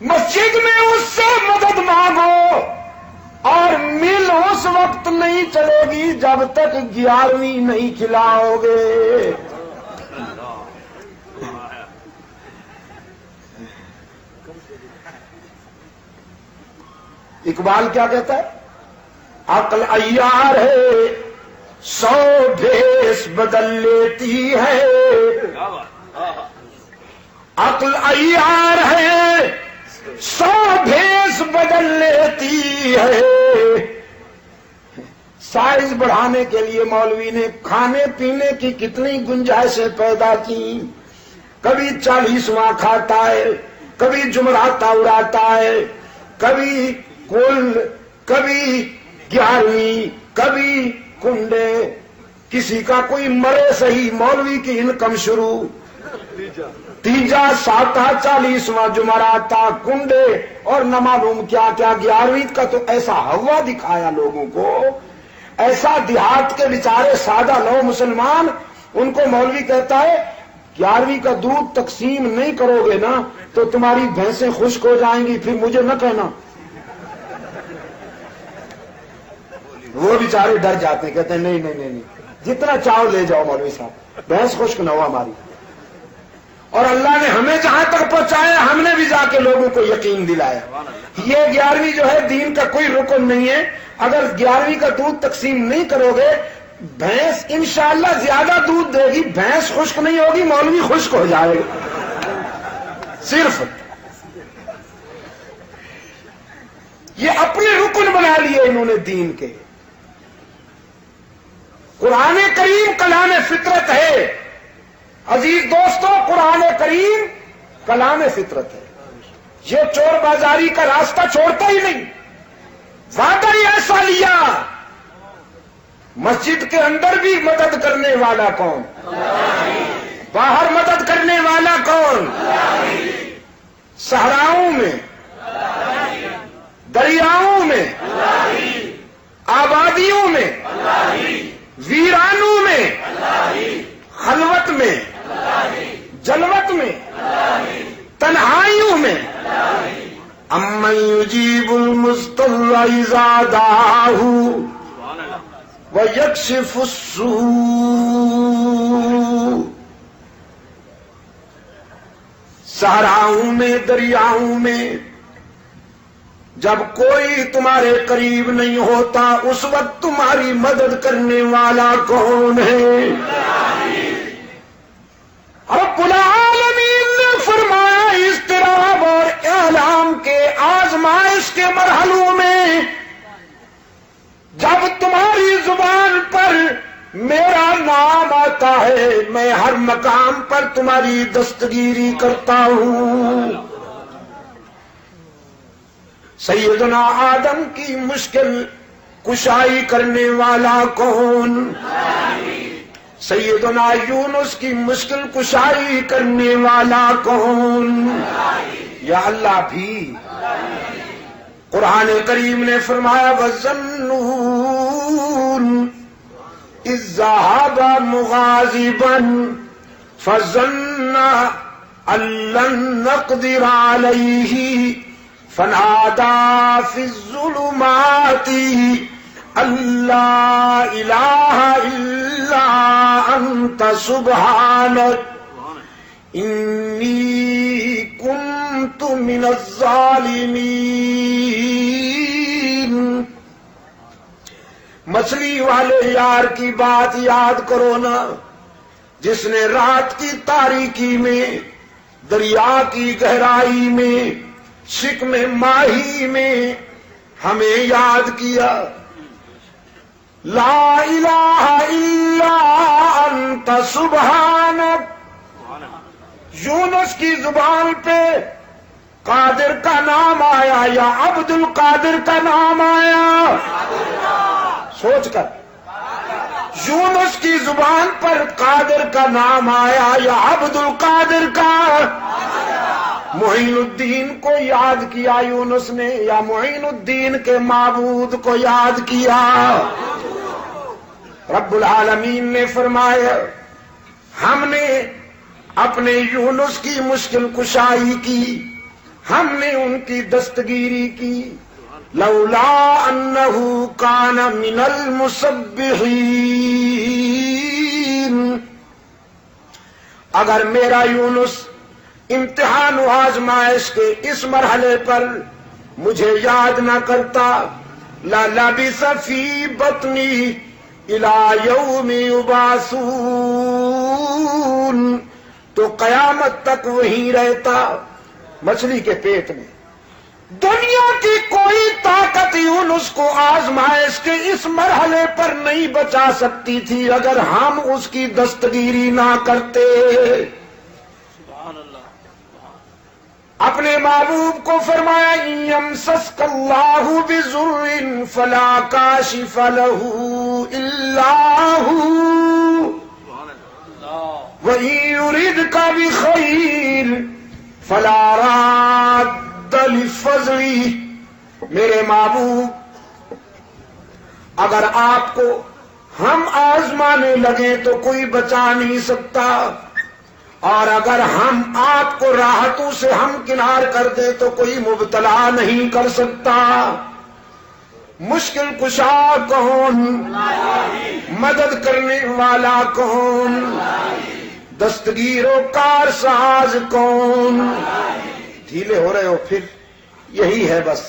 مسجد میں اس سے مدد مانگو، اور مل اس وقت نہیں چلے گی جب تک 11ویں نہیں کھلاؤ گے. اقبال کیا کہتا ہے؟ عقل عیار ہے 100 بھیس بدل لیتی ہے. عقل عیار ہے 100 بھیس بدل لیتی ہے. سائز بڑھانے کے لیے مولوی نے کھانے پینے کی کتنی گنجائشیں پیدا کی. کبھی 40واں کھاتا ہے، کبھی جمعراتہ اڑاتا ہے، کبھی کل، کبھی 11ویں، کبھی کنڈے، کسی کا کوئی مرے صحیح مولوی کی انکم شروع، تیجا، ساتواں، 40واں جمعراتہ، کنڈے اور نہ معلوم کیا کیا۔ 11ویں کا تو ایسا ہوا دکھایا لوگوں کو، ایسا دیہات کے بیچارے سادہ لو مسلمان، ان کو مولوی کہتا ہے 11ویں کا دودھ تقسیم نہیں کرو گے نا تو تمہاری بھینسیں خشک ہو جائیں گی، پھر مجھے نہ کہنا۔ وہ بیچارے ڈر جاتے ہیں، کہتے ہیں نہیں نہیں نہیں نہیں، جتنا چاہو لے جاؤ مولوی صاحب، بھینس خشک نہ ہو ہماری۔ اور اللہ نے ہمیں جہاں تک پہنچایا، ہم نے بھی جا کے لوگوں کو یقین دلایا۔ یہ 11ویں جو ہے دین کا کوئی رکن نہیں ہے، اگر 11ویں کا دودھ تقسیم نہیں کرو گے، بھینس انشاءاللہ زیادہ دودھ دے گی، بھینس خشک نہیں ہوگی، مولوی خشک ہو جائے گا۔ صرف یہ اپنے رکن بنا لیے انہوں نے دین کے۔ قرآن کریم کلام فطرت ہے عزیز دوستو، قرآن کریم کلام فطرت ہے۔ یہ چور بازاری کا راستہ چھوڑتا ہی نہیں، وعدہ ہی ایسا لیا۔ مسجد کے اندر بھی مدد کرنے والا کون؟ باہر مدد کرنے والا کون؟ صحراؤں میں، دریاؤں میں، آبادیوں میں، ویرانوں میں، خلوت میں، جلوت میں، تنہائیوں میں، امن یجیب المضطر اذا دعاہ ویکشف السوء۔ صحراؤں میں، دریاؤں میں جب کوئی تمہارے قریب نہیں ہوتا، اس وقت تمہاری مدد کرنے والا کون ہے؟ رب العالمین نے فرمایا اضطراب اور اعلام کے آزمائش کے مرحلوں میں جب تمہاری زبان پر میرا نام آتا ہے، میں ہر مقام پر تمہاری دستگیری کرتا ہوں۔ سیدنا آدم کی مشکل کشائی کرنے والا کون؟ سیدنا یونس کی مشکل کشائی کرنے والا کون؟ یا اللہ بھی۔ قرآن کریم نے فرمایا وَالظَّنُّونَ إِذ ذَّهَبَ مُغَاضِبًا فَظَنَّ أَن لَّن نَّقْدِرَ عَلَيْهِ فنادى في الظلمات أن لا إله إلا أنت سبحانك إني كنت من الظالمين۔ مچھلی والے یار کی بات یاد کرو نا، جس نے رات کی تاریکی میں، دریا کی گہرائی میں، شکم ماہی میں ہمیں یاد کیا۔ لا الہ الا انت سبحانک۔ یونس کی زبان پہ قادر کا نام آیا یا عبد القادر کا نام آیا؟ سوچ کر، یونس کی زبان پر قادر کا نام آیا یا عبد القادر کا؟ معین الدین کو یاد کیا یونس نے یا معین الدین کے معبود کو یاد کیا؟ رب العالمین نے فرمایا ہم نے اپنے یونس کی مشکل کشائی کی، ہم نے ان کی دستگیری کی۔ لولا انہ کان من المسبحین، اگر میرا یونس امتحان و آزمائش کے اس مرحلے پر مجھے یاد نہ کرتا، لَلَبِثَ فِي بَطْنِي إِلَى يَوْمِ يُبْعَثُونَ، تو قیامت تک وہیں رہتا، مچھلی کے پیٹ میں۔ دنیا کی کوئی طاقت یونس کو آزمائش کے اس مرحلے پر نہیں بچا سکتی تھی اگر ہم اس کی دستگیری نہ کرتے۔ اپنے محبوب کو فرمایا یمسسک اللہ بضر فلا کاشف لہ الا ہو وَإِن يُرِدْكَ بِخَيْرٍ فَلَا رَادَّ لِفَضْلِهِ. میرے محبوب اگر آپ کو ہم آزمانے لگیں تو کوئی بچا نہیں سکتا، اور اگر ہم آپ کو راحتوں سے ہم کنار کر دیں تو کوئی مبتلا نہیں کر سکتا. مشکل کشا کون، مدد کرنے والا کون، دستگیر و کار ساز کون. ڈھیلے ہو رہے ہو پھر یہی ہے بس.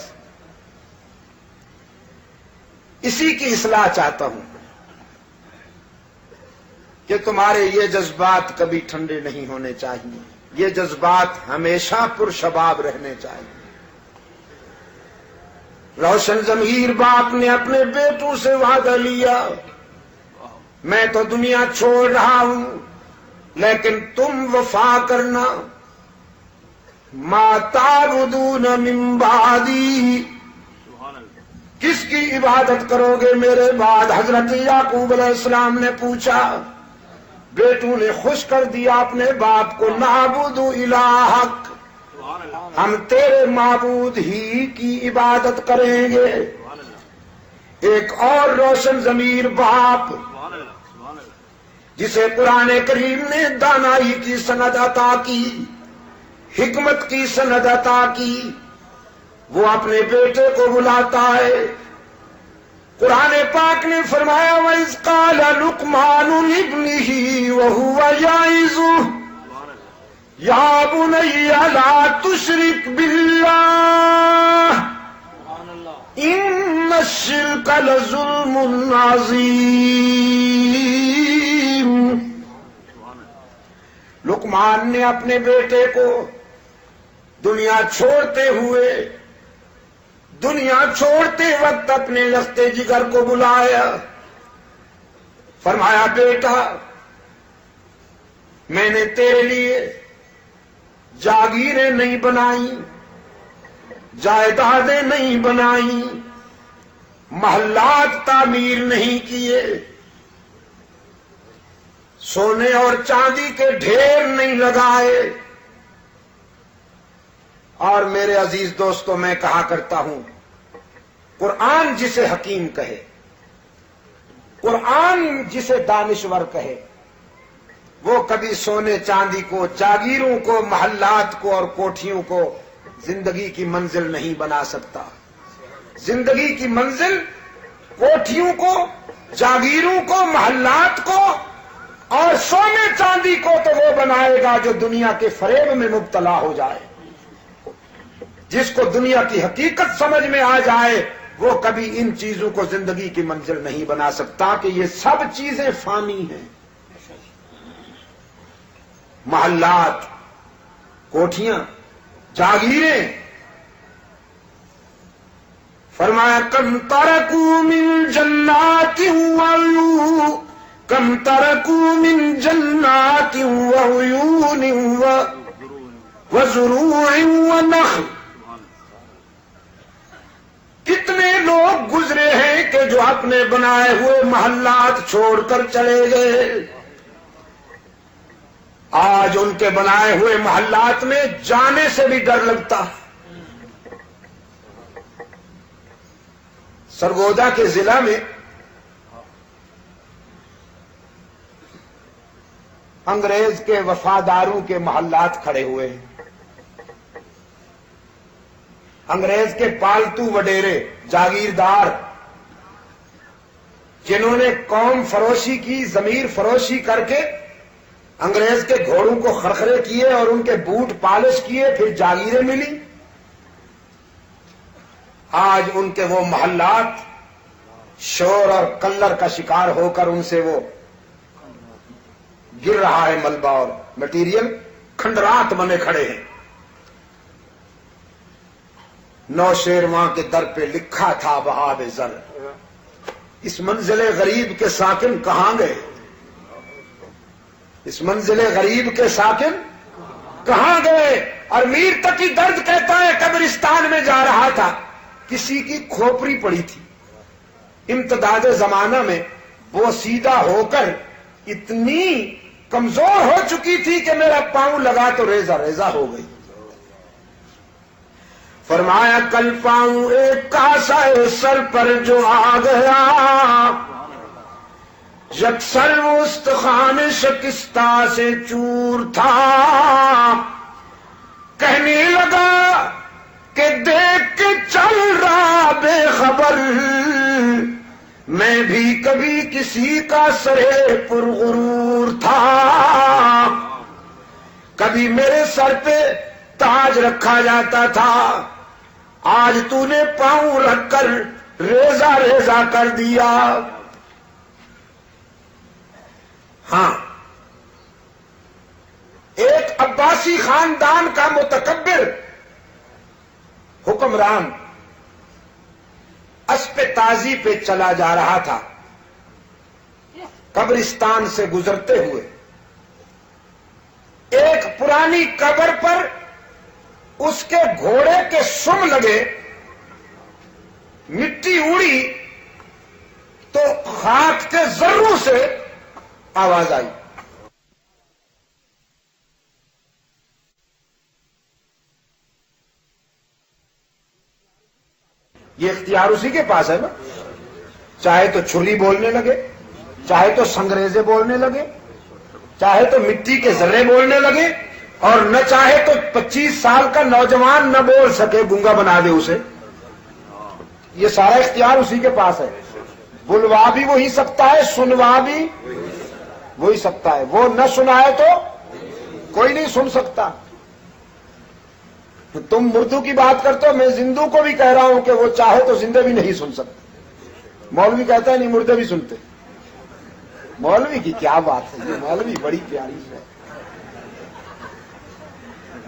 اسی کی اصلاح چاہتا ہوں کہ تمہارے یہ جذبات کبھی ٹھنڈے نہیں ہونے چاہیے، یہ جذبات ہمیشہ پرشباب رہنے چاہیے. روشن ضمیر باپ نے اپنے بیٹوں سے وعدہ لیا، میں تو دنیا چھوڑ رہا ہوں لیکن تم وفا کرنا. ما تعبدون من بعدی، کس کی عبادت کرو گے میرے بعد؟ حضرت یعقوب علیہ السلام نے پوچھا. بیٹوں نے خوش کر دیا اپنے باپ کو، نعبد الہک، ہم تیرے معبود ہی کی عبادت کریں گے. ایک اور روشن ضمیر باپ جسے قرآن کریم نے دانائی کی سند عطا کی، حکمت کی سند عطا کی، وہ اپنے بیٹے کو بلاتا ہے. قرآن پاک نے فرمایا وَإِذْ قَالَ لُقْمَانُ لِابْنِهِ وَهُوَ يَعِظُهُ يَا بُنَيَّ لَا تُشْرِكْ بِاللَّهِ إِنَّ الشِّرْكَ لَظُلْمٌ عَظِيمٌ. لقمان نے اپنے بیٹے کو دنیا چھوڑتے وقت اپنے لختے جگر کو بلایا، فرمایا بیٹا میں نے تیرے لیے جاگیریں نہیں بنائی، جائیدادیں نہیں بنائی، محلات تعمیر نہیں کیے، سونے اور چاندی کے ڈھیر نہیں لگائے. اور میرے عزیز دوستوں میں کہا کرتا ہوں، قرآن جسے حکیم کہے، قرآن جسے دانشور کہے، وہ کبھی سونے چاندی کو، جاگیروں کو، محلات کو اور کوٹھیوں کو زندگی کی منزل نہیں بنا سکتا. زندگی کی منزل کوٹھیوں کو، جاگیروں کو، محلات کو اور سونے چاندی کو تو وہ بنائے گا جو دنیا کے فریب میں مبتلا ہو جائے. جس کو دنیا کی حقیقت سمجھ میں آ جائے وہ کبھی ان چیزوں کو زندگی کی منزل نہیں بنا سکتا کہ یہ سب چیزیں فانی ہیں. محلات، کوٹھیاں، جاگیریں. فرمایا کم ترکوا من جنات وعیون، کم ترکوا من جنات وعیون وزروع ونخل. کتنے لوگ گزرے ہیں کہ جو اپنے بنائے ہوئے محلات چھوڑ کر چلے گئے. آج ان کے بنائے ہوئے محلات میں جانے سے بھی ڈر لگتا. سرگودا کے ضلع میں انگریز کے وفاداروں کے محلات کھڑے ہوئے ہیں. انگریز کے پالتو وڈیرے، جاگیردار، جنہوں نے قوم فروشی کی، ضمیر فروشی کر کے انگریز کے گھوڑوں کو خرخرے کیے اور ان کے بوٹ پالش کیے، پھر جاگیریں ملی. آج ان کے وہ محلات شور اور کلر کا شکار ہو کر ان سے وہ گر رہا ہے ملبہ اور مٹیریل، کھنڈرات بنے کھڑے ہیں. نوشیرواں کے در پہ لکھا تھا بہاب زر، اس منزل غریب کے ساکن کہاں گئے؟ اس منزل غریب کے ساکن کہاں گئے؟ اور میر تقی درد کہتا ہے قبرستان میں جا رہا تھا، کسی کی کھوپڑی پڑی تھی، امتداد زمانہ میں وہ سیدھا ہو کر اتنی کمزور ہو چکی تھی کہ میرا پاؤں لگا تو ریزہ ریزہ ہو گئی۔ فرمایا کل پاؤں ایک کاسا سر پر جو آ گیا، یکسر وہ استخوان شکستہ سے چور تھا، کہنے لگا کہ دیکھ کے چل رہا بے خبر، میں بھی کبھی کسی کا سرے پر غرور تھا، کبھی میرے سر پہ تاج رکھا جاتا تھا، آج تو نے پاؤں رکھ کر ریزہ ریزہ کر دیا۔ ہاں، ایک عباسی خاندان کا متکبر حکمران اسپِ تازی پہ چلا جا رہا تھا، قبرستان سے گزرتے ہوئے ایک پرانی قبر پر اس کے گھوڑے کے سم لگے، مٹی اڑی تو خاک کے ذروں سے آواز آئی۔ یہ اختیار اسی کے پاس ہے نا، چاہے تو چھری بولنے لگے، چاہے تو سنگریزے بولنے لگے، چاہے تو مٹی کے ذرے بولنے لگے، اور نہ چاہے تو 25 سال کا نوجوان نہ بول سکے، گونگا بنا دے اسے۔ یہ سارا اختیار اسی کے پاس ہے، بلوا بھی وہی سکتا ہے، سنوا بھی وہی سکتا ہے، وہ نہ سنائے تو کوئی نہیں سن سکتا۔ تم مردوں کی بات کرتے ہو، میں زندوں کو بھی کہہ رہا ہوں کہ وہ چاہے تو زندے بھی نہیں سن سکتے۔ مولوی کہتا ہے نہیں، مردے بھی سنتے۔ مولوی کی کیا بات ہے، یہ مولوی بڑی پیاری ہے،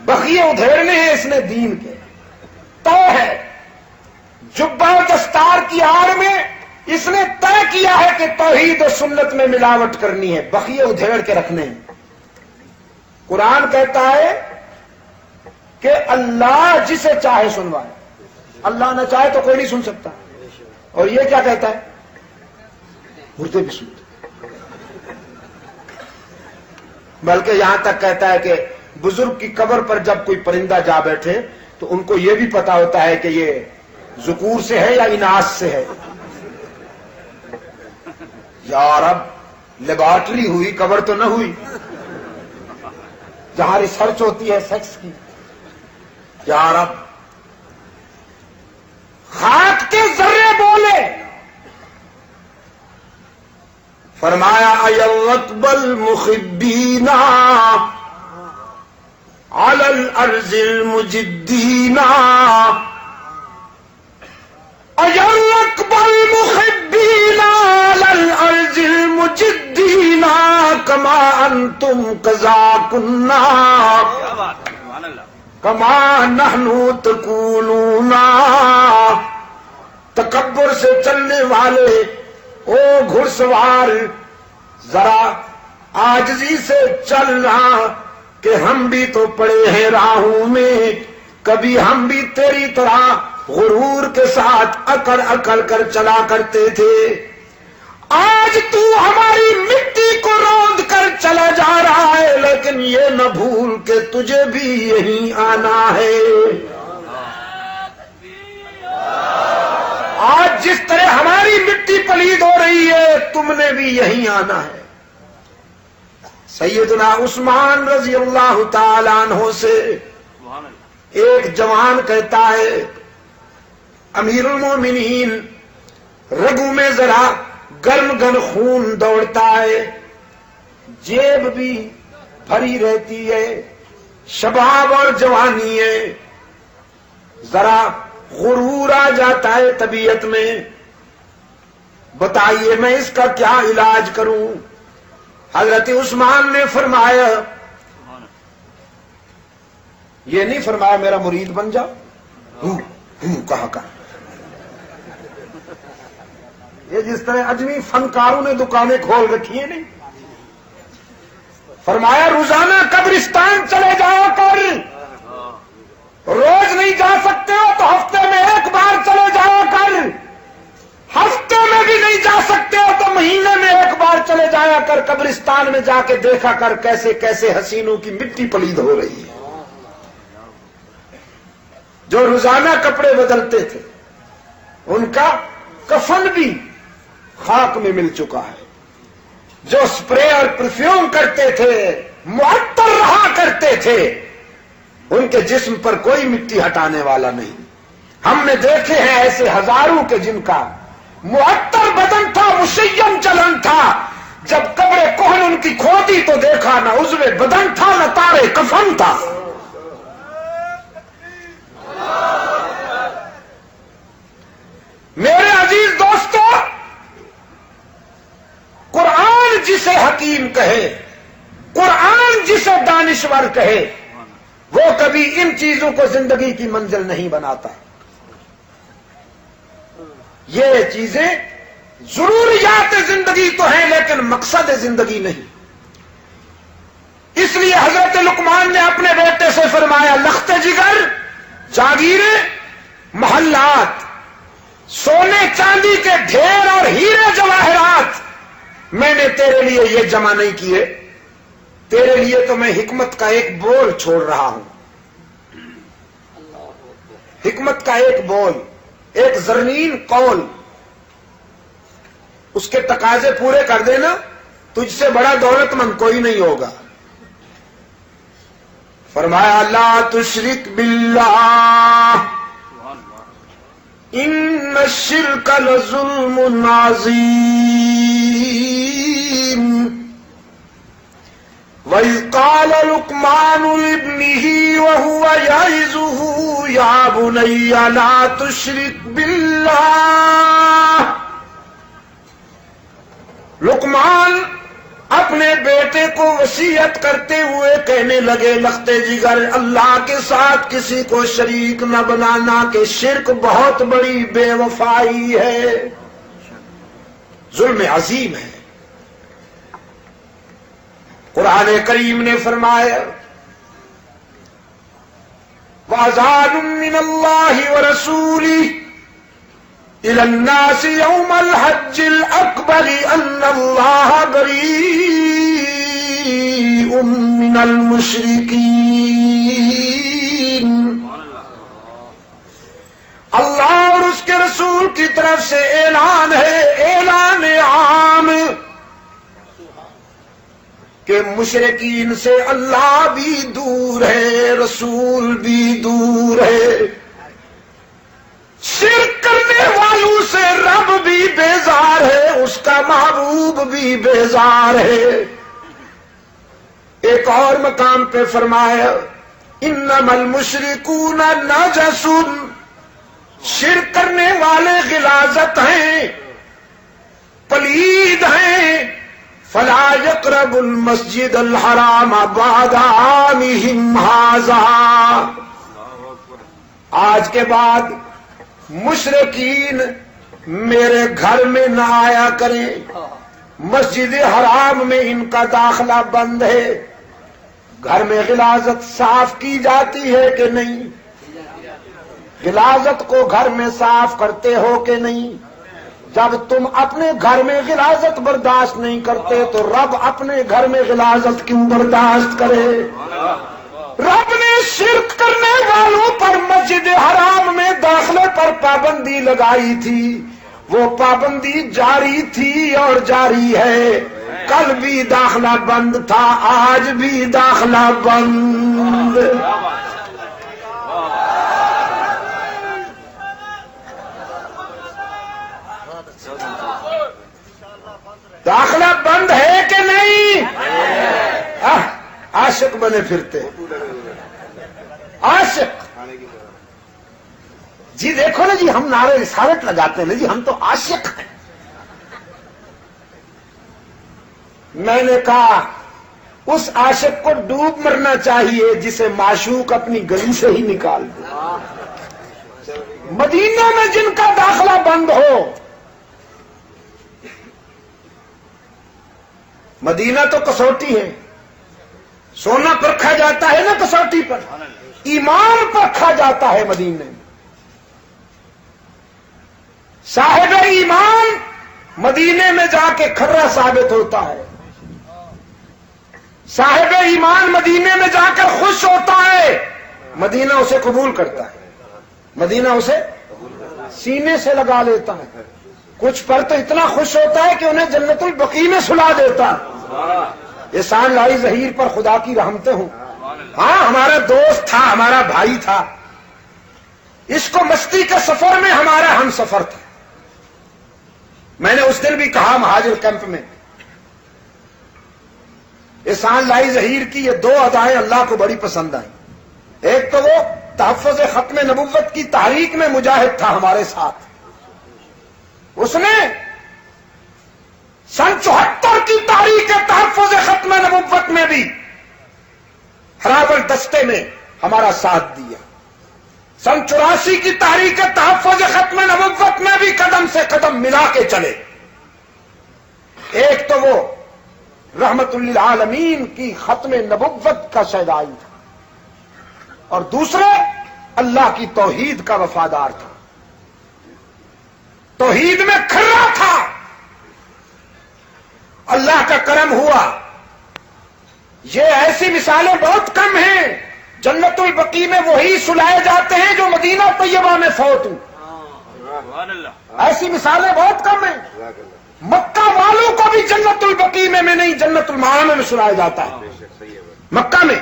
بخیے ادھیڑنے ہیں اس نے دین کے، تو ہے جبہ و دستار کی آڑ میں اس نے طے کیا ہے کہ توحید و سنت میں ملاوٹ کرنی ہے، بخیے ادھیڑ کے رکھنے ہیں۔ قرآن کہتا ہے کہ اللہ جسے چاہے سنوائے، اللہ نہ چاہے تو کوئی نہیں سن سکتا۔ اور یہ کیا کہتا ہے؟ مردے بھی سنتے، بلکہ یہاں تک کہتا ہے کہ بزرگ کی قبر پر جب کوئی پرندہ جا بیٹھے تو ان کو یہ بھی پتا ہوتا ہے کہ یہ ذکور سے ہے یا اناث سے ہے۔ یار اب لیبارٹری ہوئی، قبر تو نہ ہوئی جہاں ریسرچ ہوتی ہے سیکس کی۔ یار اب خاک کے ذرے بولے، فرمایا ایوقب المحبین علی الارض المجدین، ایوقب المحبین علی الارض المجدین کما انتم کذا کنا کما نحن تکونون۔ تکبر سے چلنے والے او گھڑ سوار، ذرا عاجزی سے چل رہا کہ ہم بھی تو پڑے ہیں راہوں میں، کبھی ہم بھی تیری طرح غرور کے ساتھ اکڑ اکڑ کر چلا کرتے تھے، آج تو ہماری مٹی کو روند کر چلا جا رہا ہے، لیکن یہ نہ بھول کہ تجھے بھی یہیں آنا ہے۔ آج جس طرح ہماری مٹی پلید ہو رہی ہے، تم نے بھی یہیں آنا ہے۔ سیدنا عثمان رضی اللہ تعالیٰ عنہ سے ایک جوان کہتا ہے، امیر المومنین، رگوں میں ذرا گرم گرم خون دوڑتا ہے، جیب بھی بھری رہتی ہے، شباب اور جوانی ہے، ذرا غرور آ جاتا ہے طبیعت میں، بتائیے میں اس کا کیا علاج کروں؟ حضرت عثمان نے فرمایا، یہ نہیں فرمایا میرا مرید بن جا، کہا کہا، یہ جس طرح اجمی فنکاروں نے دکانیں کھول رکھی ہیں نہیں، فرمایا روزانہ قبرستان چلے جایا کر، روز نہیں جا سکتے ہو تو ہفتے میں ایک بار چلے جایا کر، ہفتے میں بھی نہیں جا سکتے ہو تو مہینے میں ایک بار چلے جایا کر، قبرستان میں جا کے دیکھا کر کیسے کیسے حسینوں کی مٹی پلید ہو رہی ہے۔ جو روزانہ کپڑے بدلتے تھے ان کا کفن بھی خاک میں مل چکا ہے، جو سپرے اور پرفیوم کرتے تھے، معطر رہا کرتے تھے، ان کے جسم پر کوئی مٹی ہٹانے والا نہیں۔ ہم نے دیکھے ہیں ایسے ہزاروں کے جن کا معطر بدن تھا، مشیم چلن تھا، جب قبر کہن ان کی کھودی تو دیکھا نہ عضو بدن تھا نہ تارے کفن تھا۔ میرے عزیز دوستو، قرآن جسے حکیم کہے، قرآن جسے دانشور کہے، وہ کبھی ان چیزوں کو زندگی کی منزل نہیں بناتا۔ یہ چیزیں ضروریات زندگی تو ہیں لیکن مقصد زندگی نہیں۔ اس لیے حضرت لقمان نے اپنے بیٹے سے فرمایا، لخت جگر، جاگیریں، محلات، سونے چاندی کے ڈھیر اور ہیرے جواہرات میں نے تیرے لیے یہ جمع نہیں کیے، تیرے لیے تو میں حکمت کا ایک بول چھوڑ رہا ہوں۔ حکمت کا ایک بول، ایک زرنین قول، اس کے تقاضے پورے کر دینا، تجھ سے بڑا دولت مند کوئی نہیں ہوگا۔ فرمایا، لا تشرک باللہ ان الشرک لظلم عظیم۔ وَإِذْ قَالَ لُقْمَانُ لِابْنِهِ وَهُوَ يَعِظُهُ يَا بُنَيَّ لَا تُشْرِكْ بِاللَّهِ۔ لقمان اپنے بیٹے کو وصیت کرتے ہوئے کہنے لگے، لخت جگر، اللہ کے ساتھ کسی کو شریک نہ بنانا، کہ شرک بہت بڑی بے وفائی ہے، ظلم عظیم ہے۔ قرآن کریم نے فرمایا، وَأَذَانٌ مِّنَ اللَّهِ وَرَسُولِهِ إِلَى النَّاسِ يَوْمَ الْحَجِّ الْأَكْبَرِ أَنَّ اللَّهَ بَرِيءٌ مِّنَ الْمُشْرِكِينَ۔ اللہ اور اس کے رسول کی طرف سے اعلان ہے، اعلان عام، کہ مشرکین سے اللہ بھی دور ہے، رسول بھی دور ہے، شرک کرنے والوں سے رب بھی بیزار ہے، اس کا محبوب بھی بیزار ہے۔ ایک اور مقام پہ فرمایا، انما المشرکون نجس، شرک کرنے والے غلاظت ہیں، پلید ہیں، فلا يقربوا المسجد الحرام بعد عامهم هذا۔ آج کے بعد مشرکین میرے گھر میں نہ آیا کریں، مسجد حرام میں ان کا داخلہ بند ہے۔ گھر میں غلاظت صاف کی جاتی ہے کہ نہیں؟ غلاظت کو گھر میں صاف کرتے ہو کہ نہیں؟ جب تم اپنے گھر میں غلاظت برداشت نہیں کرتے تو رب اپنے گھر میں غلاظت کیوں برداشت کرے؟ رب نے شرک کرنے والوں پر مسجد حرام میں داخلے پر پابندی لگائی تھی، وہ پابندی جاری تھی اور جاری ہے۔ کل بھی داخلہ بند تھا، آج بھی داخلہ بند۔ داخلہ بند ہے کہ نہیں؟ عاشق بنے پھرتے، عاشق جی، دیکھو نا جی، ہم نعرے رسالت لگاتے ہیں نا جی، ہم تو عاشق ہیں۔ میں نے کہا اس عاشق کو ڈوب مرنا چاہیے جسے معشوق اپنی گلی سے ہی نکال دے۔ مدینہ میں جن کا داخلہ بند ہو، مدینہ تو کسوٹی ہے، سونا پرکھا جاتا ہے نا کسوٹی پر، ایمان پرکھا جاتا ہے مدینے میں. صاحب ایمان مدینے میں جا کے کھرا ثابت ہوتا ہے. صاحب ایمان مدینے میں جا کر خوش ہوتا ہے، مدینہ اسے قبول کرتا ہے، مدینہ اسے سینے سے لگا لیتا ہے. کچھ پر تو اتنا خوش ہوتا ہے کہ انہیں جنت البقیع میں سلا دیتا ہے. احسان لائی ظہیر پر خدا کی رحمتیں ہوں. ہاں ہمارا دوست تھا، ہمارا بھائی تھا، اس کو مستی کے سفر میں ہمارا ہم سفر تھا. میں نے اس دن بھی کہا مہاجر کیمپ میں، احسان لائی ظہیر کی یہ 2 ادائیں اللہ کو بڑی پسند آئیں. ایک تو وہ تحفظ ختم نبوت کی تحریک میں مجاہد تھا ہمارے ساتھ. اس نے سن 74 کی تاریخ تحفظ ختم نبوت میں بھی ہراول دستے میں ہمارا ساتھ دیا. سن 84 کی تاریخ تحفظ ختم نبوت میں بھی قدم سے قدم ملا کے چلے. ایک تو وہ رحمت للعالمین کی ختم نبوت کا شہدائی تھا، اور دوسرے اللہ کی توحید کا وفادار تھا، توحید میں کھرا تھا. اللہ کا کرم ہوا. یہ ایسی مثالیں بہت کم ہیں. جنت البقیع میں وہی سلائے جاتے ہیں جو مدینہ طیبہ میں فوت ہوں. ایسی مثالیں بہت کم ہیں. مکہ والوں کو بھی جنت البقیع میں نہیں، جنت المعامہ میں سلایا جاتا ہے. مکہ میں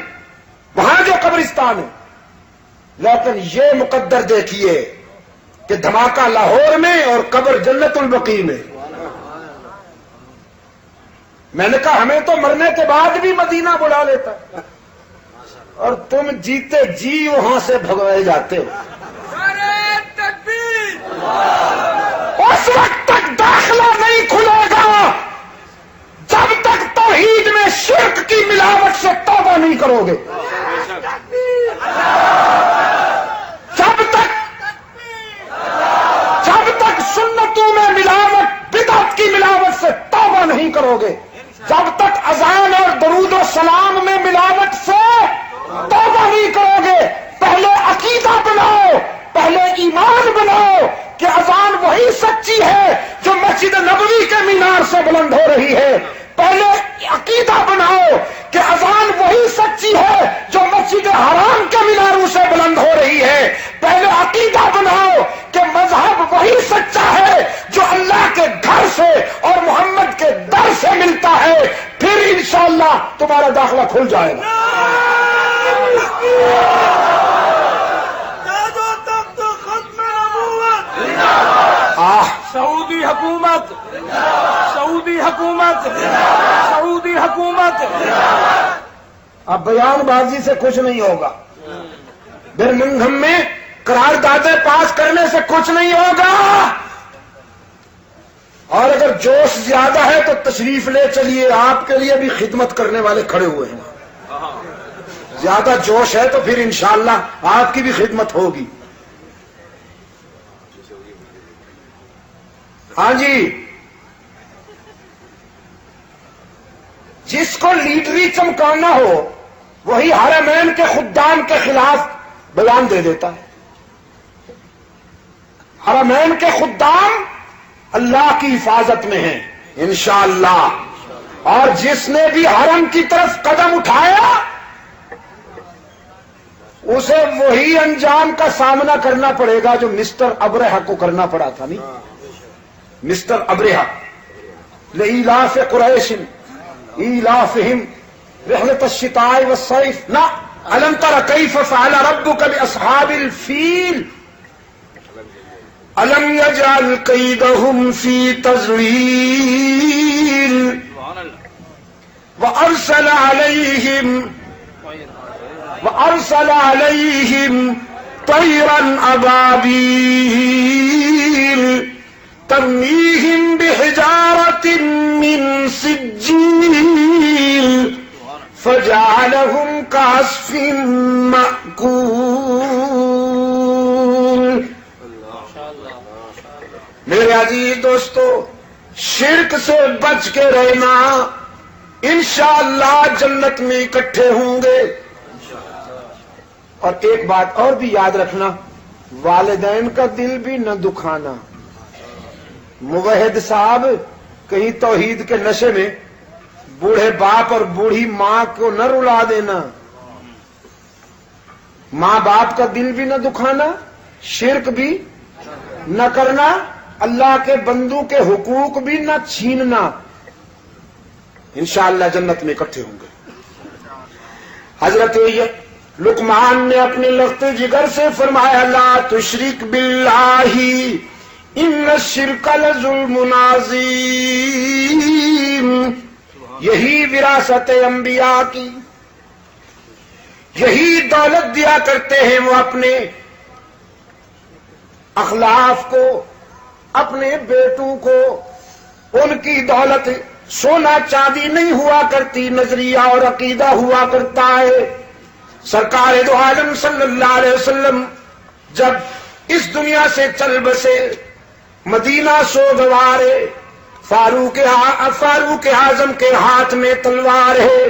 وہاں جو قبرستان ہے. لیکن یہ مقدر دیکھیے کہ دھماکہ لاہور میں اور قبر جنت البقیع میں. میں نے کہا ہمیں تو مرنے کے بعد بھی مدینہ بلا لیتا ہے، اور تم جیتے جی وہاں سے بھگوائے جاتے ہو. اس وقت تک داخلہ نہیں کھلے گا جب تک توحید میں شرک کی ملاوٹ سے توبہ نہیں کرو گے. جب تک سنتوں میں ملاوٹ، بدعت کی ملاوٹ سے توبہ نہیں کرو گے، جب تک اذان اور درود و سلام میں ملاوٹ سے توبہ نہیں کرو گے. پہلے عقیدہ بناؤ، پہلے ایمان بناؤ کہ اذان وہی سچی ہے جو مسجد نبوی کے مینار سے بلند ہو رہی ہے. پہلے عقیدہ بناؤ کہ اذان وہی سچی ہے جو مسجد حرام کے میناروں سے بلند ہو رہی ہے. پہلے عقیدہ بناؤ کہ مذہب وہی سچا ہے جو اللہ کے گھر سے اور محمد کے در سے ملتا ہے. پھر انشاءاللہ تمہارا داخلہ کھل جائے گا. سعودی حکومت، سعودی حکومت، سعودی حکومت. اب بیان بازی سے کچھ نہیں ہوگا. برمنگھم میں قراردادیں پاس کرنے سے کچھ نہیں ہوگا. اور اگر جوش زیادہ ہے تو تشریف لے چلیے، آپ کے لیے بھی خدمت کرنے والے کھڑے ہوئے ہیں. زیادہ جوش ہے تو پھر انشاءاللہ آپ کی بھی خدمت ہوگی. ہاں جی، جس کو لیڈری چمکانا ہو وہی حرمین کے خدام کے خلاف بیان دے دیتا ہے. حرمین کے خدام اللہ کی حفاظت میں ہیں انشاءاللہ، اور جس نے بھی حرم کی طرف قدم اٹھایا اسے وہی انجام کا سامنا کرنا پڑے گا جو مسٹر ابرہہ کو کرنا پڑا تھا. نہیں، مسٹر ابرہہ لإیلاف قریش ایلافہم رحلۃ الشتاء والصیف. نا الم تر کیف فعل ربک باصحاب الفیل الم یجعل کیدہم فی تضلیل وارسل علیہم طیرا ابابیل ترمیہم بحجارۃ من سجیل فجعلہم کعصف مأکول. میرے عزیز دوستو، شرک سے بچ کے رہنا انشاءاللہ جنت میں اکٹھے ہوں گے۔ اور ایک بات اور بھی یاد رکھنا، والدین کا دل بھی نہ دکھانا۔ موحد صاحب کہیں توحید کے نشے میں بوڑھے باپ اور بوڑھی ماں کو نہ رلا دینا۔ ماں باپ کا دل بھی نہ دکھانا، شرک بھی نہ کرنا، اللہ کے بندوں کے حقوق بھی نہ چھیننا۔ انشاءاللہ جنت میں اکٹھے ہوں گے۔ حضرت لقمان نے اپنے لخت جگر سے فرمایا لا تشرک باللہ ان الشرک لظلم عظیم۔ یہی وراثت انبیاء کی، یہی دولت دیا کرتے ہیں وہ اپنے اخلاف کو، اپنے بیٹوں کو۔ ان کی دولت سونا چاندی نہیں ہوا کرتی، نظریہ اور عقیدہ ہوا کرتا ہے۔ سرکار دو عالم صلی اللہ علیہ وسلم جب اس دنیا سے چل بسے، مدینہ سوگوارے، فاروق اعظم کے ہاتھ میں تلوار ہے،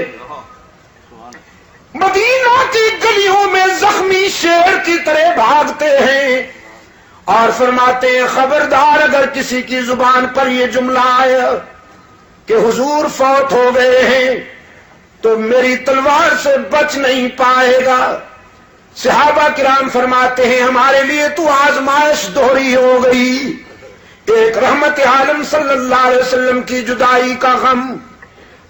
مدینہ کی گلیوں میں زخمی شیر کی طرح بھاگتے ہیں اور فرماتے ہیں خبردار اگر کسی کی زبان پر یہ جملہ آیا کہ حضور فوت ہو گئے ہیں تو میری تلوار سے بچ نہیں پائے گا۔ صحابہ کرام فرماتے ہیں ہمارے لیے تو آزمائش دوہری ہو گئی، ایک رحمت عالم صلی اللہ علیہ وسلم کی جدائی کا غم،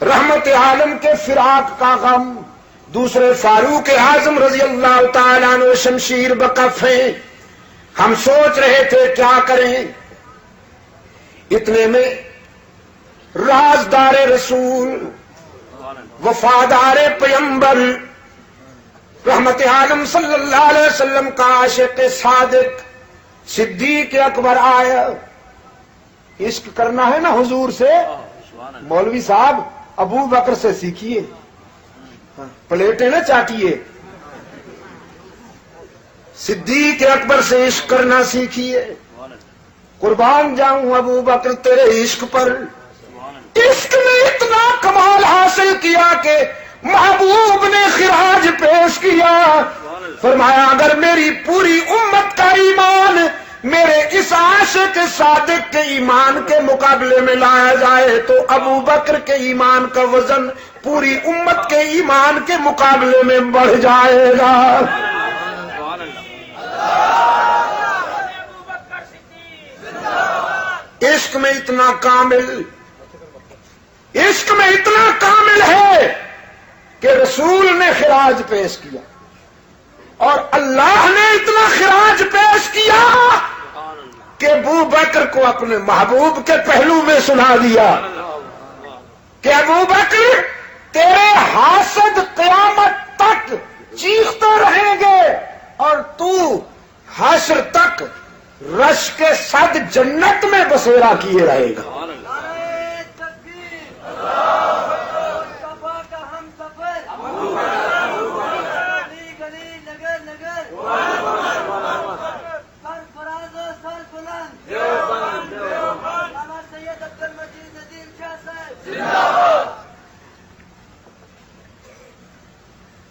رحمت عالم کے فراق کا غم، دوسرے فاروق اعظم رضی اللہ تعالیٰ عنہ شمشیر بکف ہیں۔ ہم سوچ رہے تھے کیا کریں، اتنے میں رازدار رسول، وفادار پیمبر، رحمت عالم صلی اللہ علیہ وسلم کا عاشق صادق صدیق اکبر آیا۔ عشق کرنا ہے نا حضور سے، مولوی صاحب ابو بکر سے سیکھیے، پلیٹیں نہ چاٹیے، صدیق اکبر سے عشق کرنا سیکھیے۔ قربان جاؤں ابو بکر تیرے عشق پر۔ عشق نے اتنا کمال حاصل کیا کہ محبوب نے خراج پیش کیا، فرمایا اگر میری پوری امت کا ایمان میرے اس عاشق صادق کے ایمان کے مقابلے میں لایا جائے تو ابو بکر کے ایمان کا وزن پوری امت کے ایمان کے مقابلے میں بڑھ جائے گا۔ عشق میں اتنا کامل، عشق میں اتنا کامل ہے کہ رسول نے خراج پیش کیا اور اللہ نے اتنا خراج پیش کیا کہ ابو بکر کو اپنے محبوب کے پہلو میں سنا دیا کہ ابو بکر تیرے حاسد قیامت تک چیختے رہیں گے اور تو حشر تک رش کے صد جنت میں بسیرا کیے رہے گا۔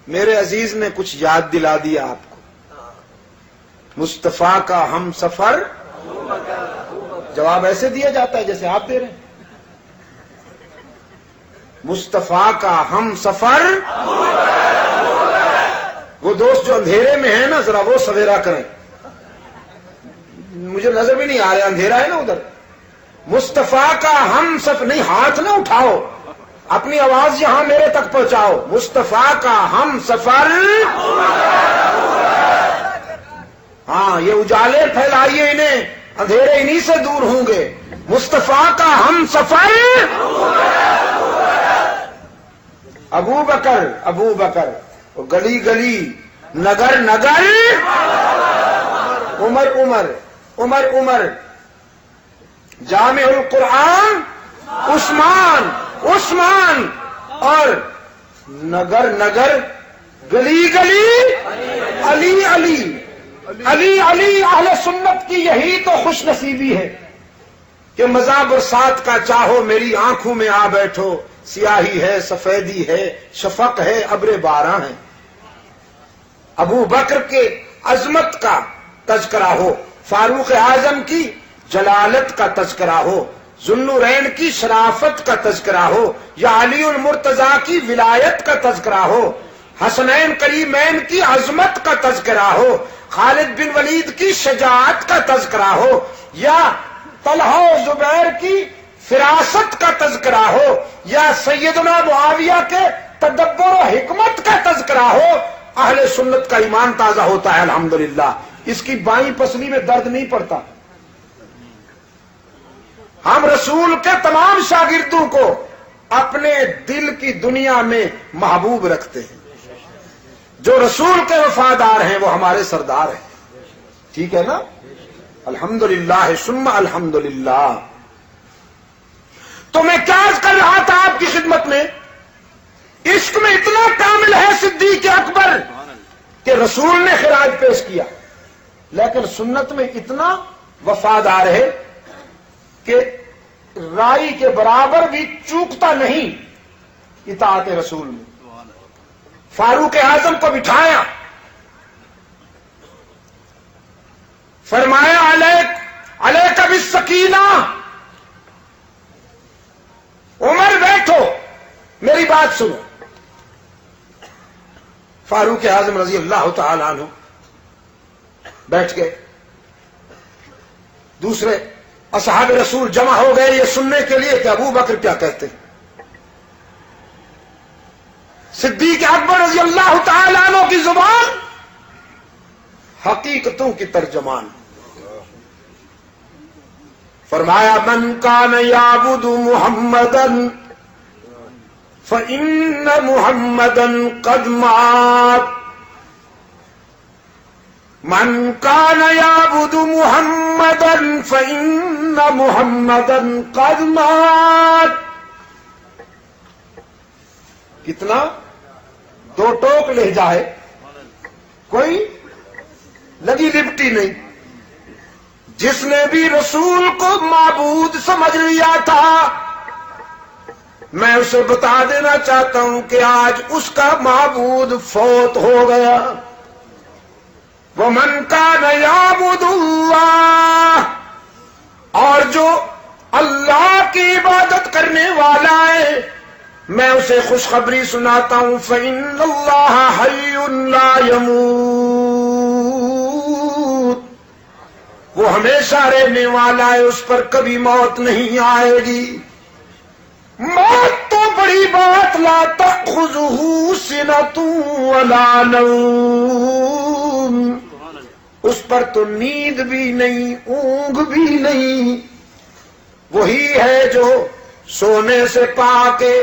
میرے عزیز نے کچھ یاد دلا دیا آپ کو، مصطفیٰ کا ہم سفر، جواب ایسے دیا جاتا ہے جیسے آپ دے رہے ہیں، مصطفیٰ کا ہم سفر۔ وہ دوست جو اندھیرے میں ہیں نا ذرا وہ سویرا کریں، مجھے نظر بھی نہیں آ رہا، اندھیرا ہے نا ادھر۔ مصطفیٰ کا ہم سفر، نہیں ہاتھ نہ اٹھاؤ، اپنی آواز یہاں میرے تک پہنچاؤ، مصطفیٰ کا ہم سفر۔ ہاں یہ اجالے پھیلائیے انہیں، اندھیرے انہی سے دور ہوں گے۔ مصطفیٰ کا ہم سفر، ابو بکر، ابو بکر، گلی گلی، نگر نگر، عمر عمر، عمر عمر، جامع القرآن عثمان، عثمان، اور نگر نگر، گلی گلی، علی علی، علی علی۔ اہل سنت کی یہی تو خوش نصیبی ہے کہ مزہ برسات کا چاہو میری آنکھوں میں آ بیٹھو، سیاہی ہے، سفیدی ہے، شفق ہے، ابر باران ہے۔ ابو بکر کے عظمت کا تذکرہ ہو، فاروق اعظم کی جلالت کا تذکرہ ہو، ذوالنورین کی شرافت کا تذکرہ ہو، یا علی المرتضیٰ کی ولایت کا تذکرہ ہو، حسنین کریمین کی عظمت کا تذکرہ ہو، خالد بن ولید کی شجاعت کا تذکرہ ہو، یا طلحہ و زبیر کی فراست کا تذکرہ ہو، یا سیدنا معاویہ کے تدبر و حکمت کا تذکرہ ہو، اہل سنت کا ایمان تازہ ہوتا ہے الحمدللہ۔ اس کی بائیں پسلی میں درد نہیں پڑتا۔ ہم رسول کے تمام شاگردوں کو اپنے دل کی دنیا میں محبوب رکھتے ہیں۔ جو رسول کے وفادار ہیں وہ ہمارے سردار ہیں، ٹھیک ہے نا؟ الحمدللہ ثم الحمدللہ۔ تو میں کیا عرض کر رہا تھا آپ کی خدمت میں؟ عشق میں اتنا کامل ہے صدیق اکبر کہ رسول نے خراج پیش کیا، لیکن سنت میں اتنا وفادار ہے کہ رائی کے برابر بھی چوکتا نہیں اطاعت رسول میں۔ فاروق اعظم کو بٹھایا، فرمایا علیک بالسکینہ، عمر بیٹھو میری بات سنو۔ فاروق اعظم رضی اللہ تعالی عنہ بیٹھ گئے، دوسرے اصحاب رسول جمع ہو گئے یہ سننے کے لیے کہ ابو بکر کیا کہتے ہیں۔ صدیق اکبر رضی اللہ تعالی عنہ کی زبان حقیقتوں کی ترجمان، فرمایا من کان یعبد محمدا فإن محمدا قد مات، من کان یعبد محمدا فإن محمدا قد مات۔ کتنا دو ٹوک لہجہ ہے، کوئی لگی لپٹی نہیں۔ جس نے بھی رسول کو معبود سمجھ لیا تھا، میں اسے بتا دینا چاہتا ہوں کہ آج اس کا معبود فوت ہو گیا۔ وَمَنْ كَانَ يَعْبُدُ اللَّهَ، اور جو اللہ کی عبادت کرنے والا ہے میں اسے خوشخبری سناتا ہوں، فَإِنَّ اللَّهَ حَيٌّ لَا يَمُوتُ، وہ ہمیشہ رہنے والا ہے، اس پر کبھی موت نہیں آئے گی۔ موت تو بڑی بات، لا تأخذہ سنۃ ولا نوم، اس پر تو نیند بھی نہیں اونگ بھی نہیں۔ وہی ہے جو سونے سے پاک ہے،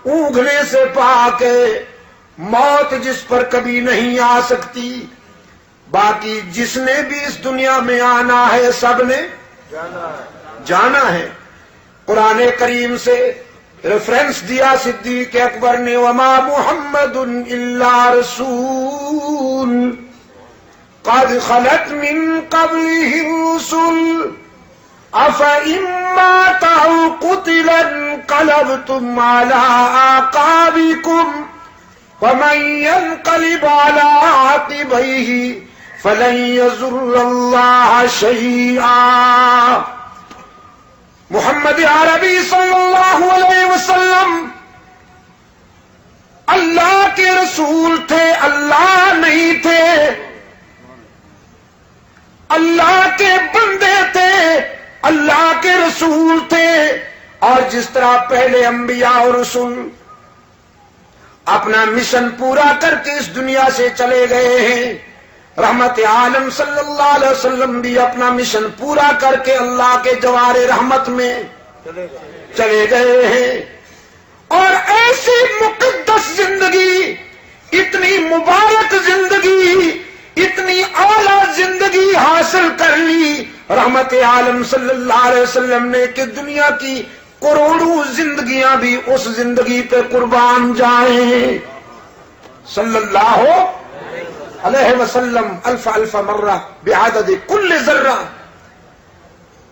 اونگنے سے پاک ہے، موت جس پر کبھی نہیں آ سکتی۔ باقی جس نے بھی اس دنیا میں آنا ہے سب نے جانا ہے۔ قرآن کریم سے ریفرنس دیا صدیق اکبر نے، وما محمد الا رسول قد خلت من قبله الرسل افإن مات أو قتل انقلبتم على أعقابكم ومن ينقلب على عقبيه فلن يضر الله شيئا۔ محمد عربی صلی اللہ علیہ وسلم اللہ کے رسول تھے، اللہ نہیں تھے، اللہ کے بندے تھے، اللہ کے رسول تھے۔ اور جس طرح پہلے انبیاء اور رسول اپنا مشن پورا کر کے اس دنیا سے چلے گئے ہیں، رحمت عالم صلی اللہ علیہ وسلم بھی اپنا مشن پورا کر کے اللہ کے جوار رحمت میں چلے گئے ہیں، اور ایسی مقدس زندگی، اتنی مبارک زندگی، اتنی اعلیٰ زندگی حاصل کر لی رحمت عالم صلی اللہ علیہ وسلم نے کہ دنیا کی کروڑوں زندگیاں بھی اس زندگی پہ قربان جائیں۔ صلی اللہ علیہ وسلم الف الف مرہ بعدد کل ذرہ۔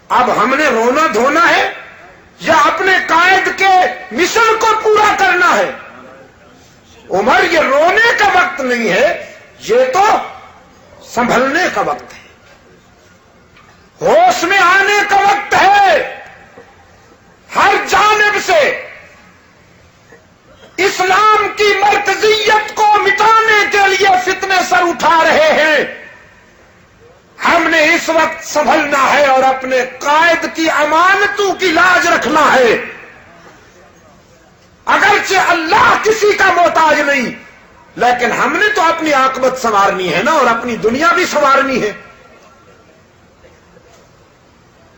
اب ہم نے رونا دھونا ہے یا اپنے قائد کے مشن کو پورا کرنا ہے۔ عمر، یہ رونے کا وقت نہیں ہے، یہ تو سنبھلنے کا وقت ہے، ہوش میں آنے کا وقت ہے۔ ہر جانب سے اسلام کی مرکزیت کو مٹانے کے لیے فتنے سر اٹھا رہے ہیں۔ ہم نے اس وقت سنبھلنا ہے اور اپنے قائد کی امانتوں کی لاج رکھنا ہے۔ اگرچہ اللہ کسی کا محتاج نہیں، لیکن ہم نے تو اپنی عاقبت سنوارنی ہے نا، اور اپنی دنیا بھی سنوارنی ہے۔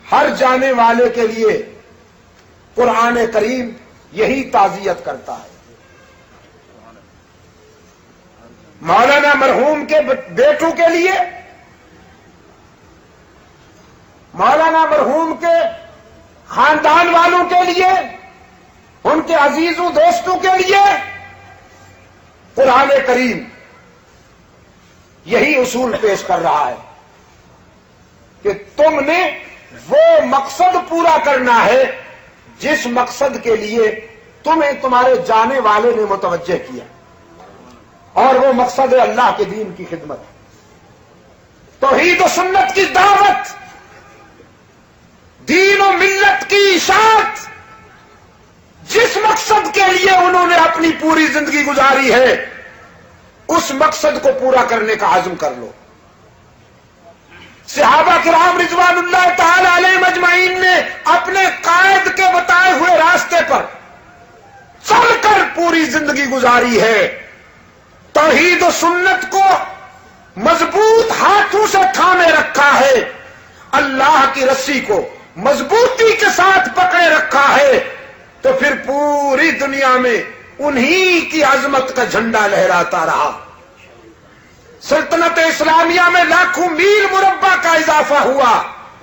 ہر جانے والے کے لیے قرآن کریم یہی تعزیت کرتا ہے۔ مولانا مرحوم کے بیٹوں کے لیے، مولانا مرحوم کے خاندان والوں کے لیے، ان کے عزیزوں دوستوں کے لیے قرآن کریم یہی اصول پیش کر رہا ہے کہ تم نے وہ مقصد پورا کرنا ہے جس مقصد کے لیے تمہیں تمہارے جانے والے نے متوجہ کیا، اور وہ مقصد ہے اللہ کے دین کی خدمت، توحید و سنت کی دعوت، دین و ملت کی اشاعت۔ جس مقصد کے لیے انہوں نے اپنی پوری زندگی گزاری ہے، اس مقصد کو پورا کرنے کا عزم کر لو۔ صحابہ کرام رضوان اللہ تعالی علیہم اجمعین نے اپنے قائد کے بتائے ہوئے راستے پر چل کر پوری زندگی گزاری ہے، توحید و سنت کو مضبوط ہاتھوں سے تھامے رکھا ہے، اللہ کی رسی کو مضبوطی کے ساتھ پکڑے رکھا ہے، تو پھر پوری دنیا میں انہی کی عظمت کا جھنڈا لہراتا رہا۔ سلطنت اسلامیہ میں لاکھوں میل مربع کا اضافہ ہوا،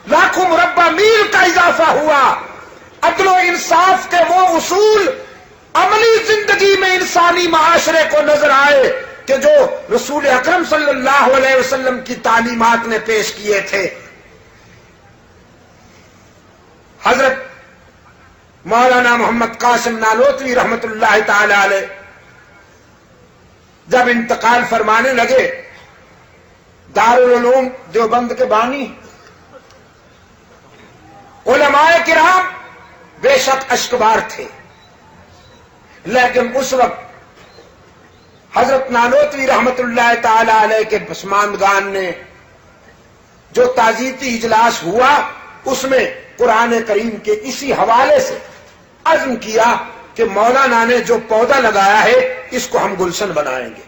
لاکھوں مربع میل کا اضافہ ہوا۔ عدل و انصاف کے وہ اصول عملی زندگی میں انسانی معاشرے کو نظر آئے کہ جو رسول اکرم صلی اللہ علیہ وسلم کی تعلیمات نے پیش کیے تھے۔ حضرت مولانا محمد قاسم نانوتوی رحمت اللہ تعالی علیہ جب انتقال فرمانے لگے، دارالعلوم دیوبند کے بانی، علماء کرام بے شک اشکبار تھے، لیکن اس وقت حضرت نانوتوی رحمت اللہ تعالی علیہ کے پسماندگان نے جو تعزیتی اجلاس ہوا، اس میں قرآن کریم کے اسی حوالے سے عزم کیا کہ مولانا نے جو پودا لگایا ہے اس کو ہم گلشن بنائیں گے۔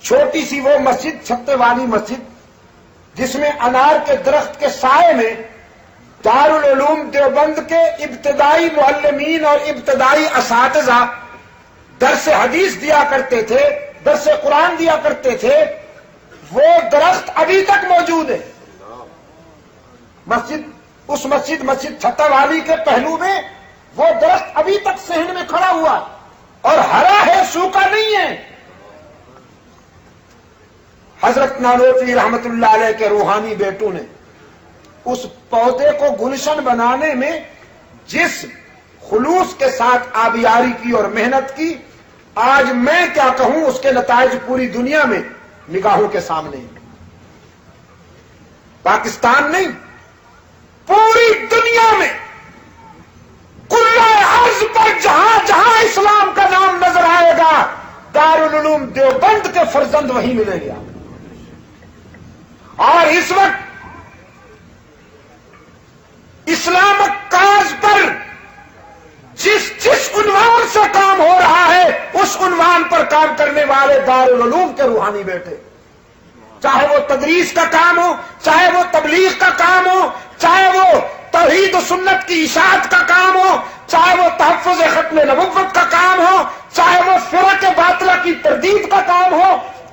چھوٹی سی وہ مسجد، چھتے والی مسجد، جس میں انار کے درخت کے سائے میں دارالعلوم دیوبند کے ابتدائی معلمین اور ابتدائی اساتذہ درس حدیث دیا کرتے تھے، درس قرآن دیا کرتے تھے، وہ درخت ابھی تک موجود ہے۔ مسجد چھتا والی کے پہلو میں وہ درخت ابھی تک صحن میں کھڑا ہوا اور ہرا ہے، سوکھا نہیں ہے۔ حضرت نانوتوی رحمت اللہ علیہ کے روحانی بیٹوں نے اس پودے کو گلشن بنانے میں جس خلوص کے ساتھ آبیاری کی اور محنت کی، آج میں کیا کہوں، اس کے نتائج پوری دنیا میں نگاہوں کے سامنے ہیں۔ پاکستان نہیں، پوری دنیا میں کل عرض پر جہاں جہاں اسلام کا نام نظر آئے گا، دارالعلوم دیوبند کے فرزند وہیں ملیں گے۔ اور اس وقت اسلامک کاز پر جس عنوان سے کام ہو رہا ہے، اس عنوان پر کام کرنے والے دارالعلوم کے روحانی بیٹے، چاہے وہ تدریس کا کام ہو، چاہے وہ تبلیغ کا کام ہو، چاہے وہ توحید و سنت کی اشاعت کا کام ہو، چاہے وہ تحفظ ختم نبوت کا کام ہو، چاہے وہ فرق باطلہ کی تردید کا کام ہو،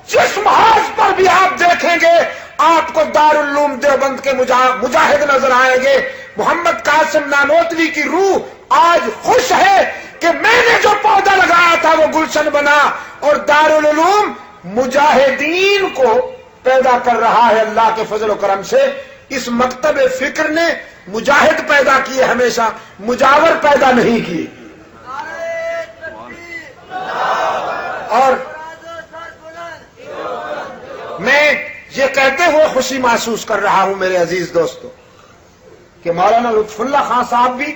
جس محاذ پر بھی آپ دیکھیں گے آپ کو دارالعلوم دیوبند کے مجاہد نظر آئیں گے۔ محمد قاسم نانوتوی کی روح آج خوش ہے کہ میں نے جو پودا لگایا تھا وہ گلشن بنا، اور دارالعلوم مجاہدین کو پیدا کر رہا ہے اللہ کے فضل و کرم سے۔ اس مکتب فکر نے مجاہد پیدا کیے، ہمیشہ مجاور پیدا نہیں کیے. اور میں یہ کہتے ہوئے خوشی محسوس کر رہا ہوں میرے عزیز دوستو کہ مولانا لطف اللہ خان صاحب بھی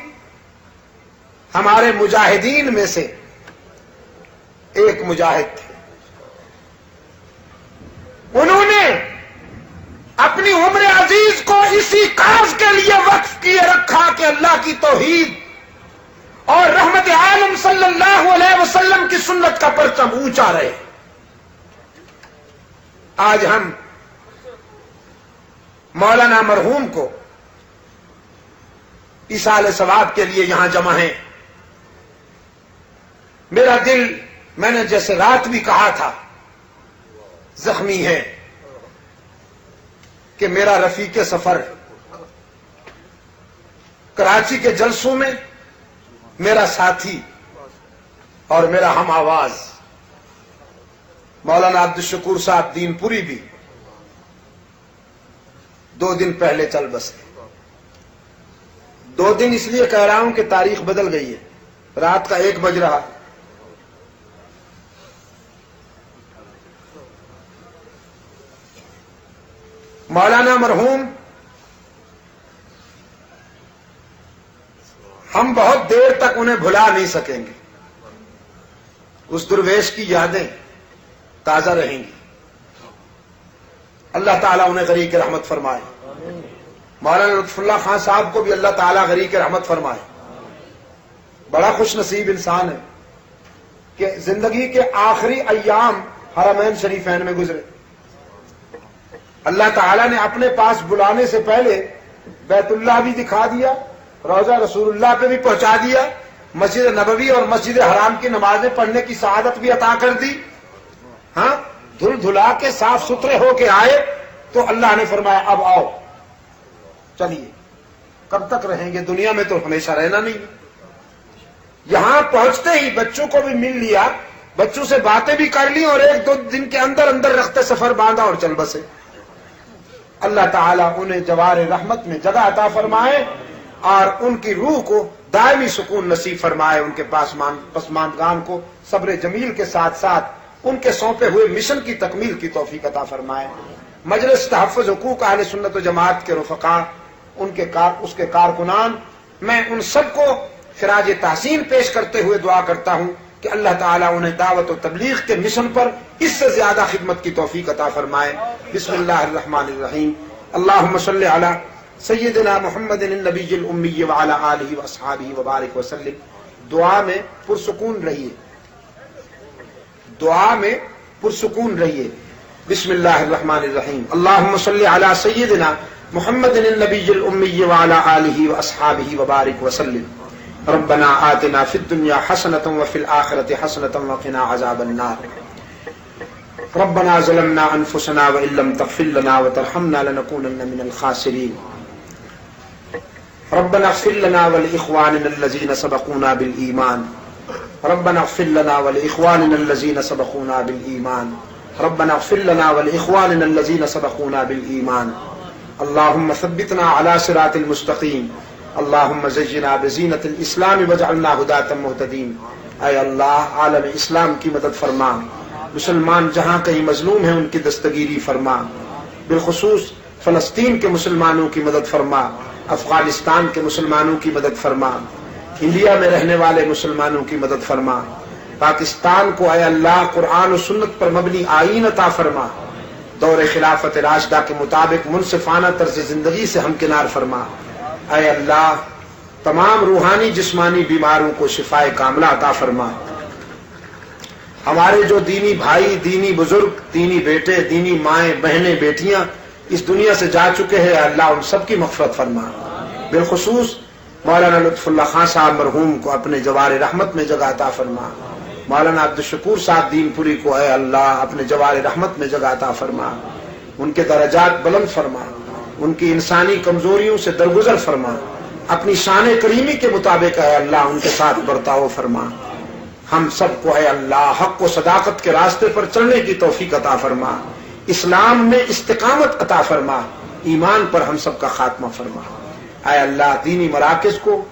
ہمارے مجاہدین میں سے ایک مجاہد تھے. انہوں نے اپنی عمر عزیز کو اسی کاز کے لیے وقف کیے رکھا کہ اللہ کی توحید اور رحمت عالم صلی اللہ علیہ وسلم کی سنت کا پرچم اونچا رہے. آج ہم مولانا مرحوم کو ایصال ثواب کے لیے یہاں جمع ہیں. میرا دل، میں نے جیسے رات بھی کہا تھا، زخمی ہے کہ میرا رفیق سفر کراچی کے جلسوں میں میرا ساتھی اور میرا ہم آواز مولانا عبدالشکور صاحب دین پوری بھی 2 دن پہلے چل بسے. 2 دن اس لیے کہہ رہا ہوں کہ تاریخ بدل گئی ہے. رات کا 1 بج رہا. مولانا مرحوم ہم بہت دیر تک انہیں بھلا نہیں سکیں گے. اس درویش کی یادیں تازہ رہیں گی. اللہ تعالیٰ انہیں غریق رحمت فرمائے. مولانا لطف اللہ خان صاحب کو بھی اللہ تعالیٰ غریق رحمت فرمائے. بڑا خوش نصیب انسان ہے کہ زندگی کے آخری ایام حرمین شریفین میں گزرے. اللہ تعالیٰ نے اپنے پاس بلانے سے پہلے بیت اللہ بھی دکھا دیا، روضہ رسول اللہ پہ بھی پہنچا دیا، مسجد نبوی اور مسجد حرام کی نمازیں پڑھنے کی سعادت بھی عطا کر دی. ہاں، دھل دھلا کے صاف ستھرے ہو کے آئے تو اللہ نے فرمایا اب آؤ، چلیے. کب تک رہیں گے دنیا میں؟ تو ہمیشہ رہنا نہیں. یہاں پہنچتے ہی بچوں کو بھی مل لیا، بچوں سے باتیں بھی کر لی اور 1-2 دن کے اندر اندر رخت سفر باندھا اور چل بسے. اللہ تعالیٰ انہیں جوار رحمت میں جگہ عطا فرمائے اور ان کی روح کو دائمی سکون نصیب فرمائے. ان کے پسماندگان کو صبر جمیل کے ساتھ ساتھ ان کے سونپے ہوئے مشن کی تکمیل کی توفیق عطا فرمائے. مجلس تحفظ حقوق اہل سنت و جماعت کے رفقا، اس کے کارکنان، میں ان سب کو خراج تحسین پیش کرتے ہوئے دعا کرتا ہوں کہ اللہ تعالیٰ انہیں دعوت و تبلیغ کے مشن پر اس سے زیادہ خدمت کی توفیق عطا فرمائے. بسم اللہ الرحمن الرحیم. اللہم صلی علی سیدنا محمد النبی الامی وعلی آلہ واصحابہ وبارک وسلم. دعا میں پرسکون رہیے، دعا میں پرسکون رہیے. بسم اللہ الرحمن الرحیم. اللہم صلی علی سیدنا محمد النبی الامی وعلی آلہ واصحابہ وبارک وسلم. ربنا آتنا فی الدنیا حسنة وفی الآخرة حسنة وقنا عذاب النار. ربنا ظلمنا انفسنا وان لم تغفر لنا وترحمنا لنكونن من الخاسرين. ربنا اغفر لنا ولاخواننا الذين سبقونا بالایمان. ربنا اغفر لنا ولاخواننا الذين سبقونا بالایمان. ربنا اغفر لنا ولاخواننا الذين سبقونا بالایمان. اللهم ثبتنا على صراط المستقيم. اللهم زينا بزينة الاسلام واجعلنا هداة مهتدين. اے اللہ، عالم اسلام کی مدد فرما. مسلمان جہاں کہیں مظلوم ہیں ان کی دستگیری فرما. بالخصوص فلسطین کے مسلمانوں کی مدد فرما، افغانستان کے مسلمانوں کی مدد فرما، انڈیا میں رہنے والے مسلمانوں کی مدد فرما. پاکستان کو اے اللہ قرآن و سنت پر مبنی آئین عطا فرما. دور خلافت راشدہ کے مطابق منصفانہ طرز زندگی سے ہمکنار فرما. اے اللہ تمام روحانی جسمانی بیماروں کو شفائے کاملہ عطا فرما. ہمارے جو دینی بھائی، دینی بزرگ، دینی بیٹے، دینی مائیں، بہنیں، بیٹیاں اس دنیا سے جا چکے ہیں، اللہ ان سب کی مغفرت فرما. بالخصوص مولانا لطف اللہ خان صاحب مرحوم کو اپنے جوار رحمت میں جگہ عطا فرما. مولانا عبدالشکور صاحب دین پوری کو اے اللہ اپنے جوار رحمت میں جگہ عطا فرما. ان کے درجات بلند فرما، ان کی انسانی کمزوریوں سے درگزر فرما. اپنی شان کریمی کے مطابق اے اللہ ان کے ساتھ برتاؤ فرما. ہم سب کو اے اللہ حق و صداقت کے راستے پر چلنے کی توفیق عطا فرما. اسلام میں استقامت عطا فرما. ایمان پر ہم سب کا خاتمہ فرما. اے اللہ دینی مراکز کو،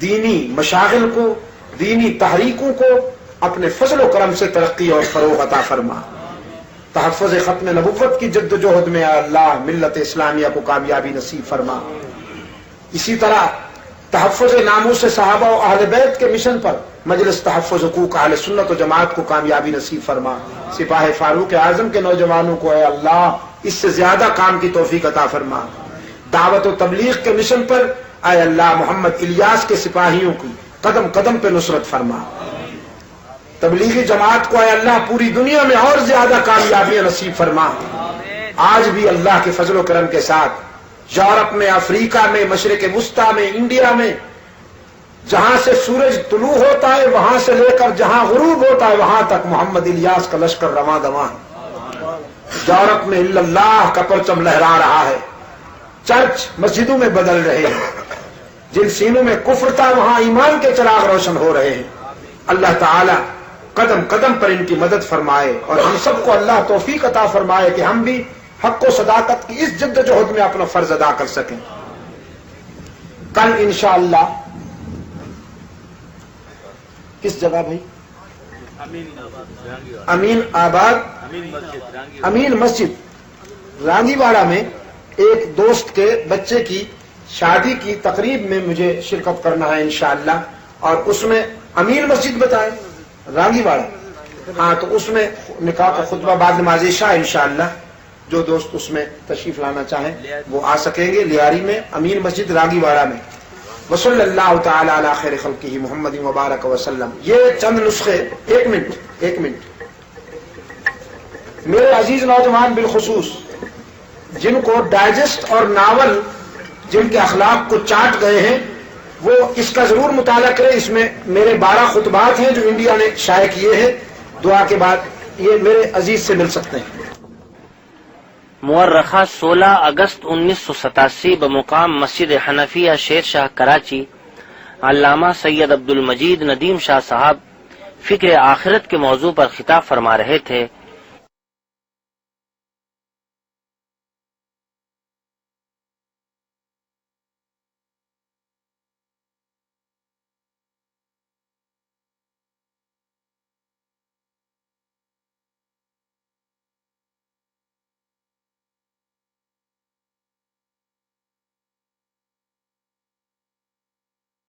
دینی مشاغل کو، دینی تحریکوں کو اپنے فضل و کرم سے ترقی اور فروغ عطا فرما۔ تحفظ ختم نبوت کی جد و جہد میں اے اللہ ملت اسلامیہ کو کامیابی نصیب فرما۔ اسی طرح تحفظ ناموس صحابہ و اہل بیت کے مشن پر مجلس تحفظ حقوق اہل سنت و جماعت کو کامیابی نصیب فرما۔ سپاہ فاروق اعظم کے نوجوانوں کو اے اللہ اس سے زیادہ کام کی توفیق عطا فرما۔ دعوت و تبلیغ کے مشن پر اے اللہ محمد الیاس کے سپاہیوں کی قدم قدم پہ نصرت فرما۔ تبلیغی جماعت کو اے اللہ پوری دنیا میں اور زیادہ کامیابیاں نصیب فرما۔ آج بھی اللہ کے فضل و کرم کے ساتھ یورپ میں، افریقہ میں، مشرق وسطیٰ میں، انڈیا میں، جہاں سے سورج طلوع ہوتا ہے وہاں سے لے کر جہاں غروب ہوتا ہے وہاں تک محمد الیاس کا لشکر رواں دواں ہے۔ یورپ میں الا اللہ کا پرچم لہرا رہا ہے، چرچ مسجدوں میں بدل رہے ہیں، جن سینوں میں کفر تھا وہاں ایمان کے چراغ روشن ہو رہے ہیں۔ اللہ تعالی قدم قدم پر ان کی مدد فرمائے اور ہم سب کو اللہ توفیق عطا فرمائے کہ ہم بھی حق و صداقت کی اس جد و جہد میں اپنا فرض ادا کر سکیں۔ کل انشاءاللہ کس جگہ بھائی؟ امین آباد امین مسجد رانگی واڑہ میں ایک دوست کے بچے کی شادی کی تقریب میں مجھے شرکت کرنا ہے انشاءاللہ، اور اس میں امین مسجد بتائیں رانگی واڑہ، ہاں تو اس میں نکاح کا خطبہ بعد نماز عشاء انشاءاللہ، جو دوست اس میں تشریف لانا چاہیں وہ آ سکیں گے، لیاری میں امین مسجد رانگی واڑہ میں۔ وصلی اللہ تعالی علی خیر خلقہ محمد مبارک وسلم۔ یہ چند نسخے، ایک منٹ میرے عزیز نوجوان بالخصوص جن کو ڈائجسٹ اور ناول جن کے اخلاق کو چاٹ گئے ہیں وہ اس کا ضرور مطالعہ کریں۔ اس میں میرے 12 خطبات ہیں جو انڈیا نے شائع کیے ہیں، دعا کے بعد یہ میرے عزیز سے مل سکتے ہیں۔ مورخہ 16 اگست 1987 بمقام مسجد حنفیہ شیر شاہ کراچی، علامہ سید عبد المجید ندیم شاہ صاحب فکر آخرت کے موضوع پر خطاب فرما رہے تھے۔